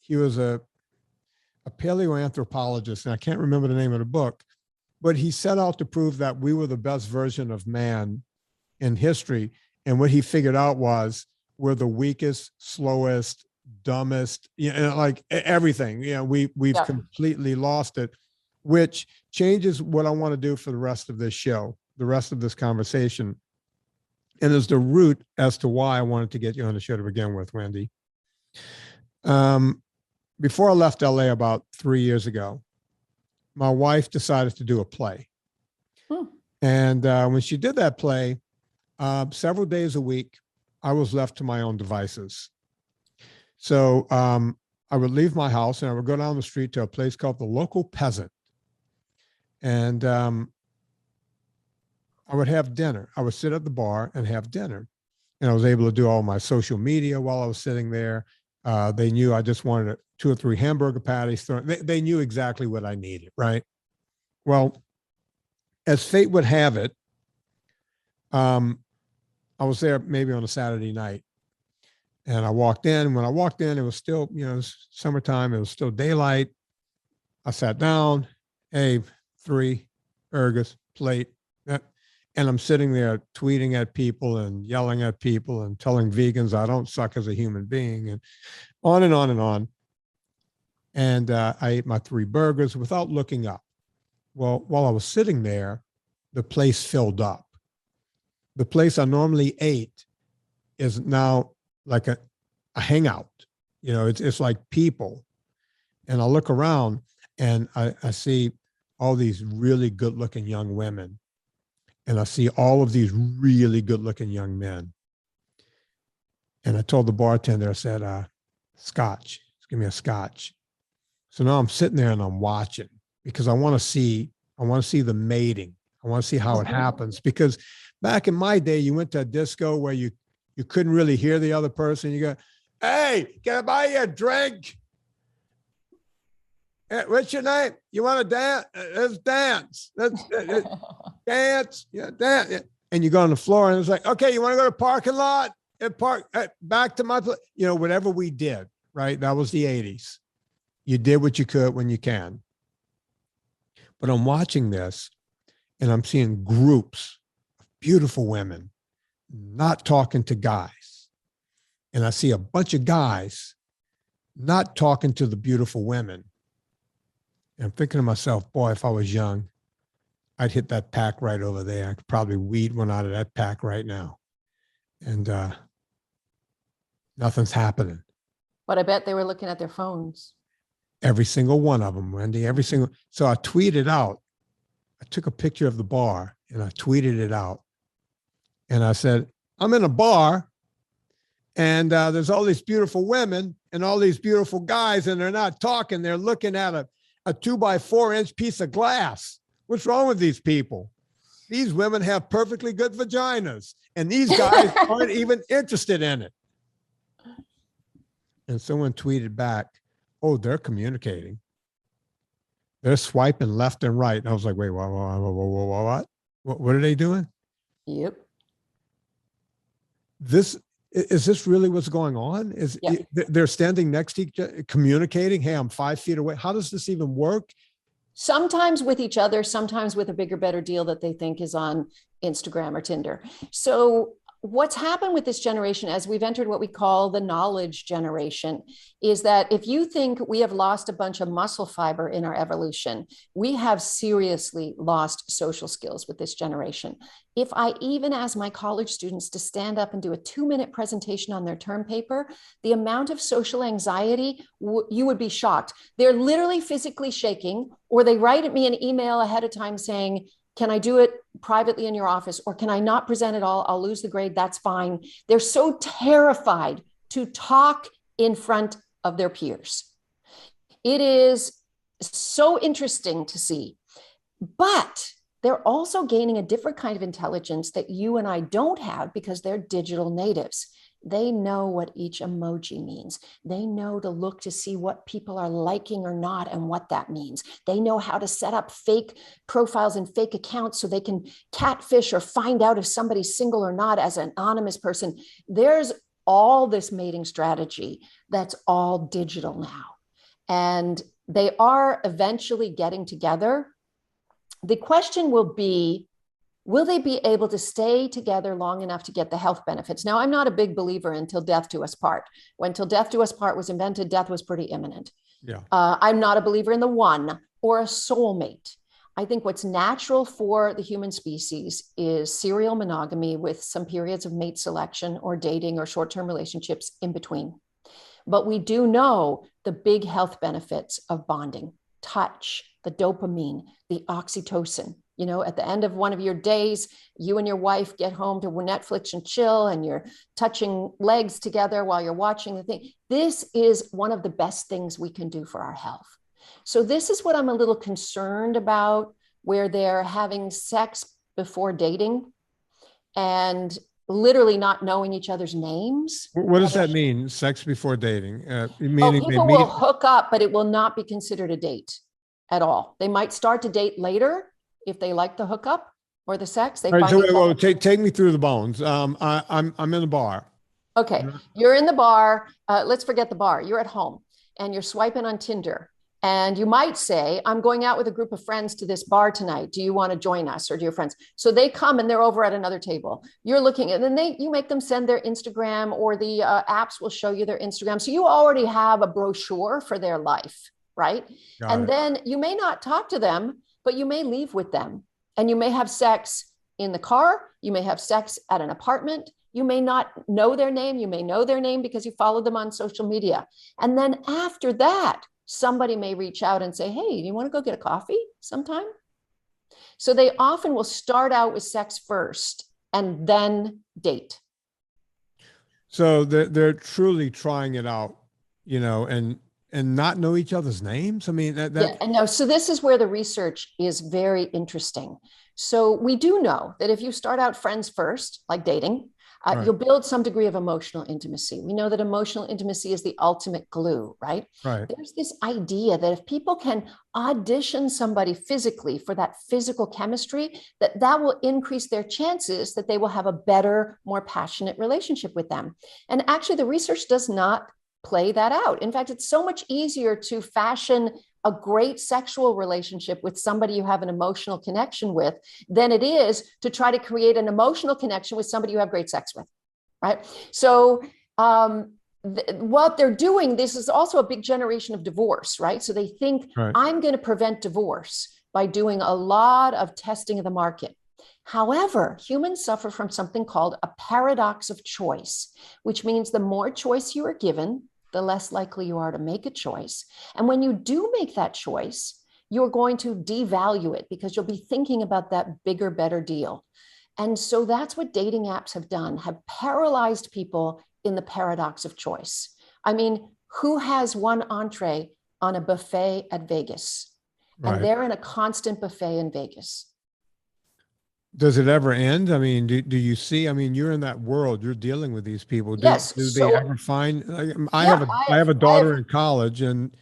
He was a paleoanthropologist, and I can't remember the name of the book, but he set out to prove that we were the best version of man in history. And what he figured out was we're the weakest, slowest, dumbest, like everything. We've completely lost it, which changes what I want to do for the rest of this show, the rest of this conversation. And is the root as to why I wanted to get you on the show to begin with, Wendy. Before I left LA about 3 years ago, my wife decided to do a play. And when she did that play, several days a week, I was left to my own devices. So I would leave my house and I would go down the street to a place called the Local Peasant. And I would have dinner. I would sit at the bar and have dinner. And I was able to do all my social media while I was sitting there. They knew I just wanted 2 or 3 hamburger patties. They knew exactly what I needed, right? Well, as fate would have it, I was there maybe on a Saturday night. And I walked in. When I walked in, it was still, it was summertime. It was still daylight. I sat down. Hey, 3 burgers, plate. And I'm sitting there tweeting at people and yelling at people and telling vegans I don't suck as a human being, and on and on and on. And I ate my 3 burgers without looking up. Well, while I was sitting there, the place filled up. The place I normally ate is now like a hangout. It's like people. And I look around and I see all these really good looking young women. And I see all of these really good looking young men. And I told the bartender, I said, scotch, give me a scotch. So now I'm sitting there and I'm watching because I want to see the mating. I want to see how it happens, because back in my day, you went to a disco where you couldn't really hear the other person. You go, hey, can I buy you a drink? What's your name? You want to dance? Let's dance. Let's dance. Yeah, dance. Yeah. And you go on the floor and it's like, okay, you want to go to the parking lot and park back to my place? Whatever we did, right? That was the 80s. You did what you could when you can. But I'm watching this and I'm seeing groups of beautiful women not talking to guys. And I see a bunch of guys not talking to the beautiful women. And I'm thinking to myself, boy, if I was young, I'd hit that pack right over there. I could probably weed one out of that pack right now. And nothing's happening. But I bet they were looking at their phones. Every single one of them, Wendy, So I tweeted out, I took a picture of the bar and I tweeted it out. And I said, I'm in a bar and there's all these beautiful women and all these beautiful guys, and they're not talking. They're looking at a 2x4-inch piece of glass. What's wrong with these people? These women have perfectly good vaginas, and these guys aren't even interested in it. And someone tweeted back, oh, they're communicating. They're swiping left and right. And I was like, wait, what? What are they doing? Yep. Is this really what's going on? They're standing next to each other, communicating? Hey, I'm 5 feet away. How does this even work? Sometimes with each other, sometimes with a bigger, better deal that they think is on Instagram or Tinder. So what's happened with this generation, as we've entered what we call the knowledge generation, is that if you think we have lost a bunch of muscle fiber in our evolution, we have seriously lost social skills with this generation. If I even ask my college students to stand up and do a 2-minute presentation on their term paper, the amount of social anxiety, you would be shocked. They're literally physically shaking, or they write at me an email ahead of time saying, can I do it privately in your office, or can I not present at all? I'll lose the grade. That's fine. They're so terrified to talk in front of their peers. It is so interesting to see, but they're also gaining a different kind of intelligence that you and I don't have because they're digital natives. They know what each emoji means. They know to look to see what people are liking or not and what that means. They know how to set up fake profiles and fake accounts so they can catfish or find out if somebody's single or not as an anonymous person. There's all this mating strategy that's all digital now. And they are eventually getting together the question will be, will they be able to stay together long enough to get the health benefits? Now, I'm not a big believer in till death do us part. When till death do us part was invented, death was pretty imminent. Yeah. I'm not a believer in the one or a soulmate. I think what's natural for the human species is serial monogamy with some periods of mate selection or dating or short-term relationships in between. But we do know the big health benefits of bonding, touch, the dopamine, the oxytocin. You know, at the end of one of your days, you and your wife get home to Netflix and chill, and you're touching legs together while you're watching the thing. This is one of the best things we can do for our health. So this is what I'm a little concerned about, where they're having sex before dating and literally not knowing each other's names. What does that mean? Sex before dating? Meaning People will hook up, but it will not be considered a date at all. They might start to date later if they like the hookup or the sex. They find so take me through the bones. I'm in the bar. Okay, you're in the bar. Let's forget the bar. You're at home and you're swiping on Tinder. And you might say, I'm going out with a group of friends to this bar tonight. Do you want to join us, or do your friends? So they come and they're over at another table. You're looking at, and then you make them send their Instagram, or the apps will show you their Instagram. So you already have a brochure for their life, right? And then you may not talk to them, but you may leave with them. And you may have sex in the car. You may have sex at an apartment. You may not know their name. You may know their name because you followed them on social media. And then after that, somebody may reach out and say, hey, do you want to go get a coffee sometime? So they often will start out with sex first and then date. So they're truly trying it out, you know, and not know each other's names. I mean, Yeah, and no. So this is where the research is very interesting. So we do know that if you start out friends first, like dating, you'll build some degree of emotional intimacy. We know that emotional intimacy is the ultimate glue, right? There's this idea that if people can audition somebody physically for that physical chemistry, that will increase their chances that they will have a better, more passionate relationship with them. And actually, the research does not play that out. In fact, it's so much easier to fashion a great sexual relationship with somebody you have an emotional connection with than it is to try to create an emotional connection with somebody you have great sex with, right? So what they're doing, this is also a big generation of divorce, right? So they think, I'm going to prevent divorce by doing a lot of testing of the market. However, humans suffer from something called a paradox of choice, which means the more choice you are given, the less likely you are to make a choice. And when you do make that choice, you're going to devalue it because you'll be thinking about that bigger, better deal. And so that's what dating apps have done, have paralyzed people in the paradox of choice. I mean, who has one entree on a buffet at Vegas? And they're in a constant buffet in Vegas. Does it ever end? I mean, do you see, I mean, you're in that world, you're dealing with these people. Yes. Do they ever find, I have a daughter in college, and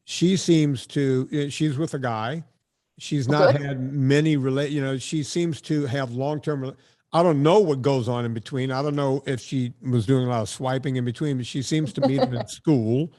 she seems to, she's with a guy. She's not had many she seems to have long-term, I don't know what goes on in between. I don't know if she was doing a lot of swiping in between, but she seems to meet him in school,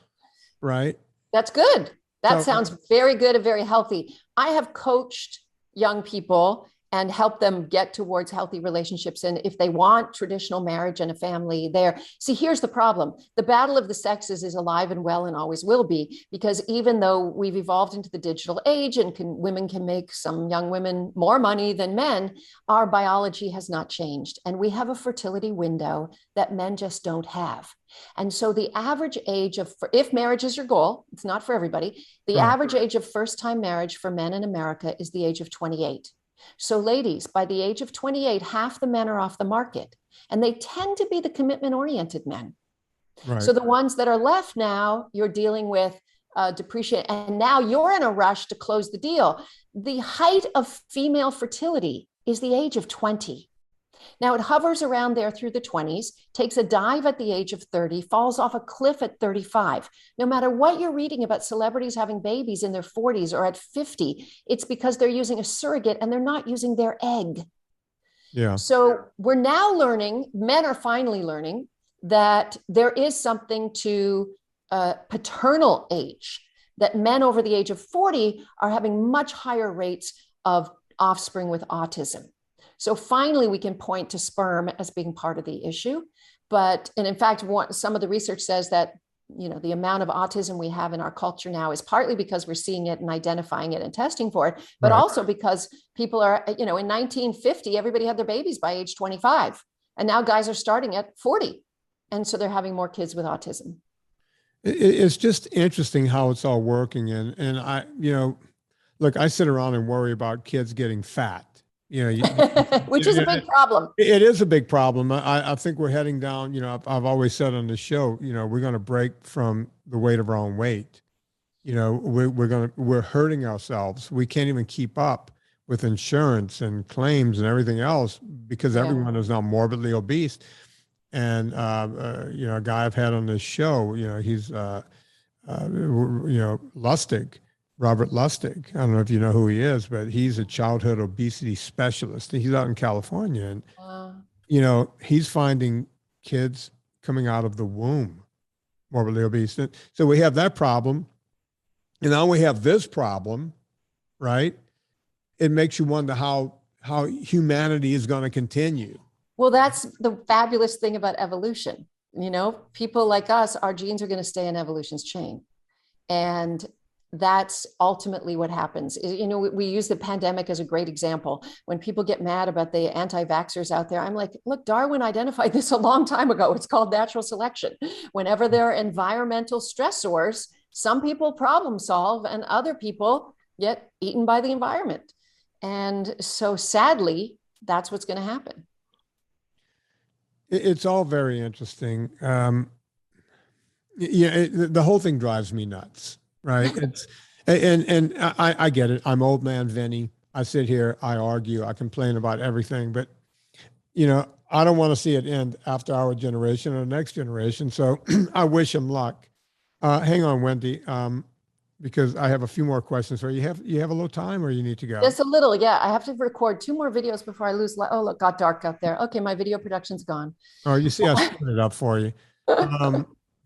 right? That's good. That sounds very good and very healthy. I have coached young people and help them get towards healthy relationships. And if they want traditional marriage and a family there, see, here's the problem. The battle of the sexes is alive and well and always will be, because even though we've evolved into the digital age and women can make, some young women, more money than men, our biology has not changed. And we have a fertility window that men just don't have. And so the average age of, if marriage is your goal, it's not for everybody, the average age of first-time marriage for men in America is the age of 28. So ladies, by the age of 28, half the men are off the market, and they tend to be the commitment-oriented men. So the ones that are left now, you're dealing with depreciation, and now you're in a rush to close the deal. The height of female fertility is the age of 20. Now it hovers around there through the 20s, takes a dive at the age of 30, falls off a cliff at 35. No matter what you're reading about celebrities having babies in their 40s or at 50, it's because they're using a surrogate and they're not using their egg. Yeah. So we're now learning, men are finally learning, that there is something to paternal age, that men over the age of 40 are having much higher rates of offspring with autism. So finally, we can point to sperm as being part of the issue. And in fact, some of the research says that, the amount of autism we have in our culture now is partly because we're seeing it and identifying it and testing for it, but also because people are, in 1950, everybody had their babies by age 25. And now guys are starting at 40. And so they're having more kids with autism. It's just interesting how it's all working. And I, look, I sit around and worry about kids getting fat. Which is a big problem. It is a big problem. I think we're heading down, I've always said on the show, we're going to break from the weight of our own weight. We're hurting ourselves. We can't even keep up with insurance and claims and everything else because everyone is now morbidly obese. And, a guy I've had on this show, he's, Lustig. Robert Lustig. I don't know if you know who he is, but he's a childhood obesity specialist. He's out in California, and he's finding kids coming out of the womb morbidly obese. So we have that problem, and now we have this problem, right? It makes you wonder how humanity is going to continue. Well, that's the fabulous thing about evolution. People like us, our genes are going to stay in evolution's chain, and that's ultimately what happens. We use the pandemic as a great example. When people get mad about the anti-vaxxers out there, I'm like, look, Darwin identified this a long time ago. It's called natural selection. Whenever there are environmental stressors, some people problem solve and other people get eaten by the environment. And so sadly, that's what's going to happen. It's all very interesting. The whole thing drives me nuts. Right. And I get it. I'm old man Vinnie. I sit here, I argue, I complain about everything, but I don't want to see it end after our generation or the next generation. So I wish him luck. Hang on, Wendy, because I have a few more questions. So you have a little time, or you need to go? Just a little, yeah. I have to record 2 more videos before I lose. Oh, look, got dark out there. Okay, my video production's gone. Oh, you see, I split it up for you.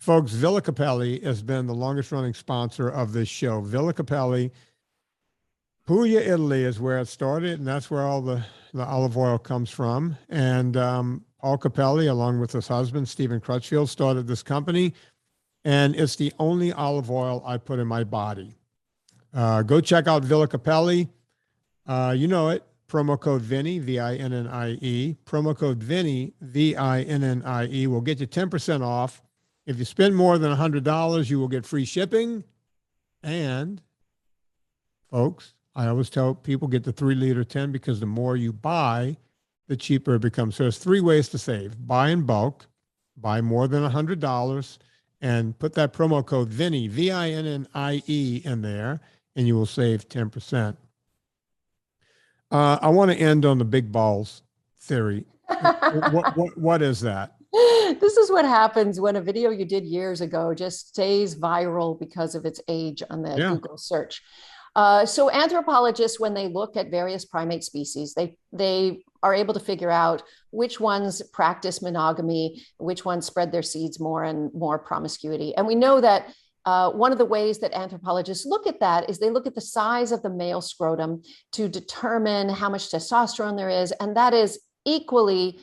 Folks, Villa Cappelli has been the longest running sponsor of this show. Villa Cappelli, Puglia, Italy is where it started, and that's where all the olive oil comes from. And Paul Cappelli, along with his husband, Stephen Crutchfield, started this company, and it's the only olive oil I put in my body. Go check out Villa Cappelli. You know it. Promo code Vinnie, V-I-N-N-I-E. Promo code Vinnie, V-I-N-N-I-E will get you 10% off. If you spend more than $100, you will get free shipping. And, folks, I always tell people get the 3-liter 10 because the more you buy, the cheaper it becomes. So there's 3 ways to save. Buy in bulk, buy more than $100, and put that promo code Vinnie, V-I-N-N-I-E, in there, and you will save 10%. I want to end on the big balls theory. What is that? This is what happens when a video you did years ago just stays viral because of its age on the Google search. So anthropologists, when they look at various primate species, they are able to figure out which ones practice monogamy, which ones spread their seeds more and more promiscuity. And we know that one of the ways that anthropologists look at that is they look at the size of the male scrotum to determine how much testosterone there is. And that is equally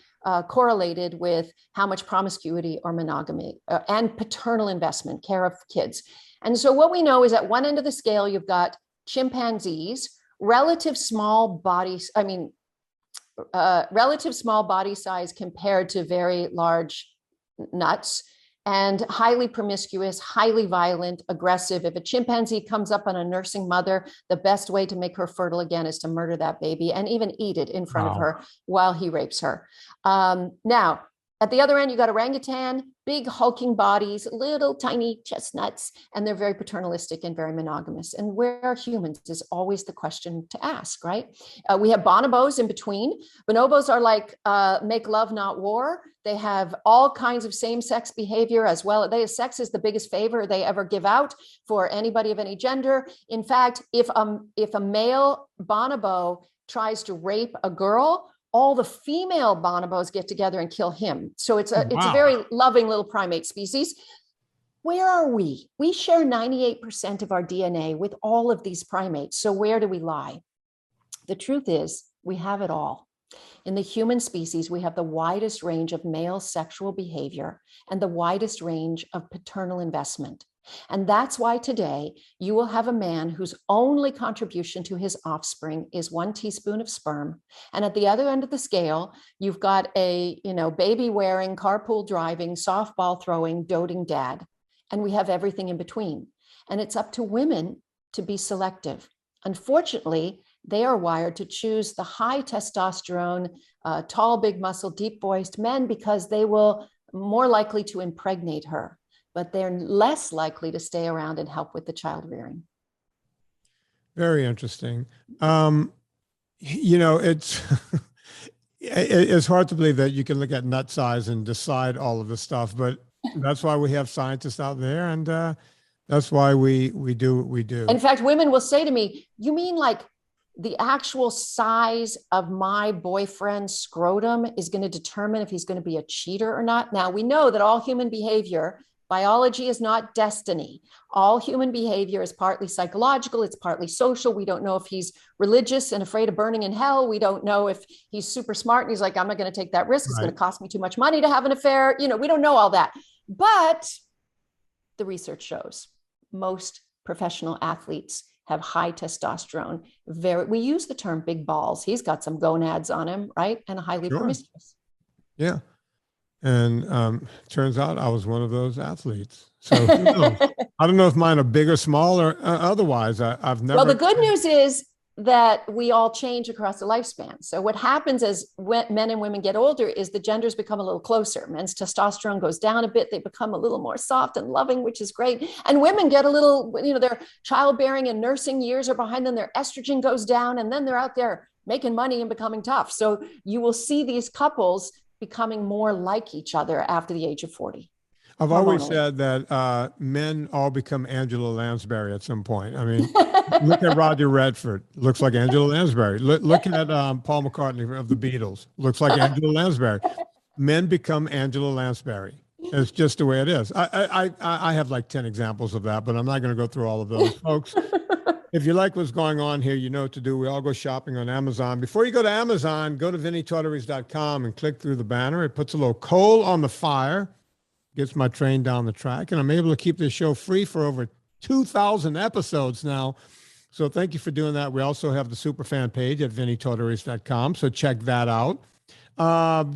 correlated with how much promiscuity or monogamy and paternal investment, care of kids. And so what we know is at one end of the scale, you've got chimpanzees, relative small body size compared to very large nuts, and highly promiscuous, highly violent, aggressive. If a chimpanzee comes up on a nursing mother, the best way to make her fertile again is to murder that baby and even eat it in front of her while he rapes her. Now, at the other end, you got orangutan, big hulking bodies, little tiny chestnuts, and they're very paternalistic and very monogamous. And where are humans is always the question to ask, right? We have bonobos in between. Bonobos are like make love, not war. They have all kinds of same-sex behavior as well. Sex is the biggest favor they ever give out for anybody of any gender. In fact, if a male bonobo tries to rape a girl, all the female bonobos get together and kill him. So it's a very loving little primate species. Where are we? We share 98% of our DNA with all of these primates. So where do we lie? The truth is, we have it all. In the human species, we have the widest range of male sexual behavior and the widest range of paternal investment. And that's why today you will have a man whose only contribution to his offspring is 1 teaspoon of sperm. And at the other end of the scale, you've got a, baby wearing, carpool driving, softball throwing, doting dad. And we have everything in between. And it's up to women to be selective. Unfortunately, they are wired to choose the high testosterone, tall, big muscle, deep voiced men because they will more likely to impregnate her, but they're less likely to stay around and help with the child rearing. Very interesting. It's it's hard to believe that you can look at nut size and decide all of this stuff, but that's why we have scientists out there, and that's why we do what we do. In fact, women will say to me, "You mean like the actual size of my boyfriend's scrotum is going to determine if he's going to be a cheater or not?" Now, we know that all human behavior, biology is not destiny. All human behavior is partly psychological. It's partly social. We don't know if he's religious and afraid of burning in hell. We don't know if he's super smart and he's like, I'm not going to take that risk. It's going to cost me too much money to have an affair. We don't know all that. But the research shows most professional athletes have high testosterone. We use the term big balls. He's got some gonads on him, right? And highly promiscuous. Yeah. And turns out I was one of those athletes. So who knows? I don't know if mine are big or small or otherwise. I've never. Well, the good news is that we all change across the lifespan. So what happens as men and women get older is the genders become a little closer. Men's testosterone goes down a bit. They become a little more soft and loving, which is great. And women get a little, their childbearing and nursing years are behind them. Their estrogen goes down and then they're out there making money and becoming tough. So you will see these couples becoming more like each other after the age of 40. I've always said that men all become Angela Lansbury at some point. I mean, look at Roger Redford, looks like Angela Lansbury. Look at Paul McCartney of the Beatles, looks like Angela Lansbury. Men become Angela Lansbury. It's just the way it is. I have like 10 examples of that, but I'm not going to go through all of those, folks. If you like what's going on here, you know what to do. We all go shopping on Amazon. Before you go to Amazon, go to VinnieTartaries.com and click through the banner. It puts a little coal on the fire, gets my train down the track, and I'm able to keep this show free for over 2,000 episodes now. So thank you for doing that. We also have the superfan page at VinnieTartaries.com, so check that out.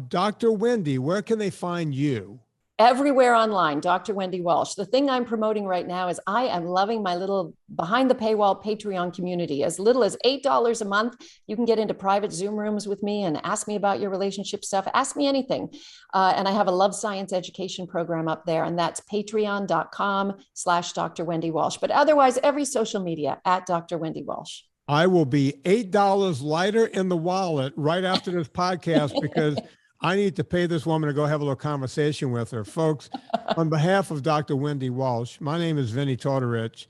Dr. Wendy, where can they find you? Everywhere online, Dr. Wendy Walsh. The thing I'm promoting right now is I am loving my little behind the paywall Patreon community. As little as $8 a month, you can get into private Zoom rooms with me and ask me about your relationship stuff. Ask me anything. And I have a love science education program up there, and that's patreon.com/Dr. Wendy Walsh. But otherwise, every social media at Dr. Wendy Walsh. I will be $8 lighter in the wallet right after this podcast because I need to pay this woman to go have a little conversation with her. Folks, on behalf of Dr. Wendy Walsh, my name is Vinnie Tartarich.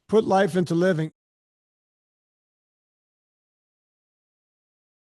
Put life into living.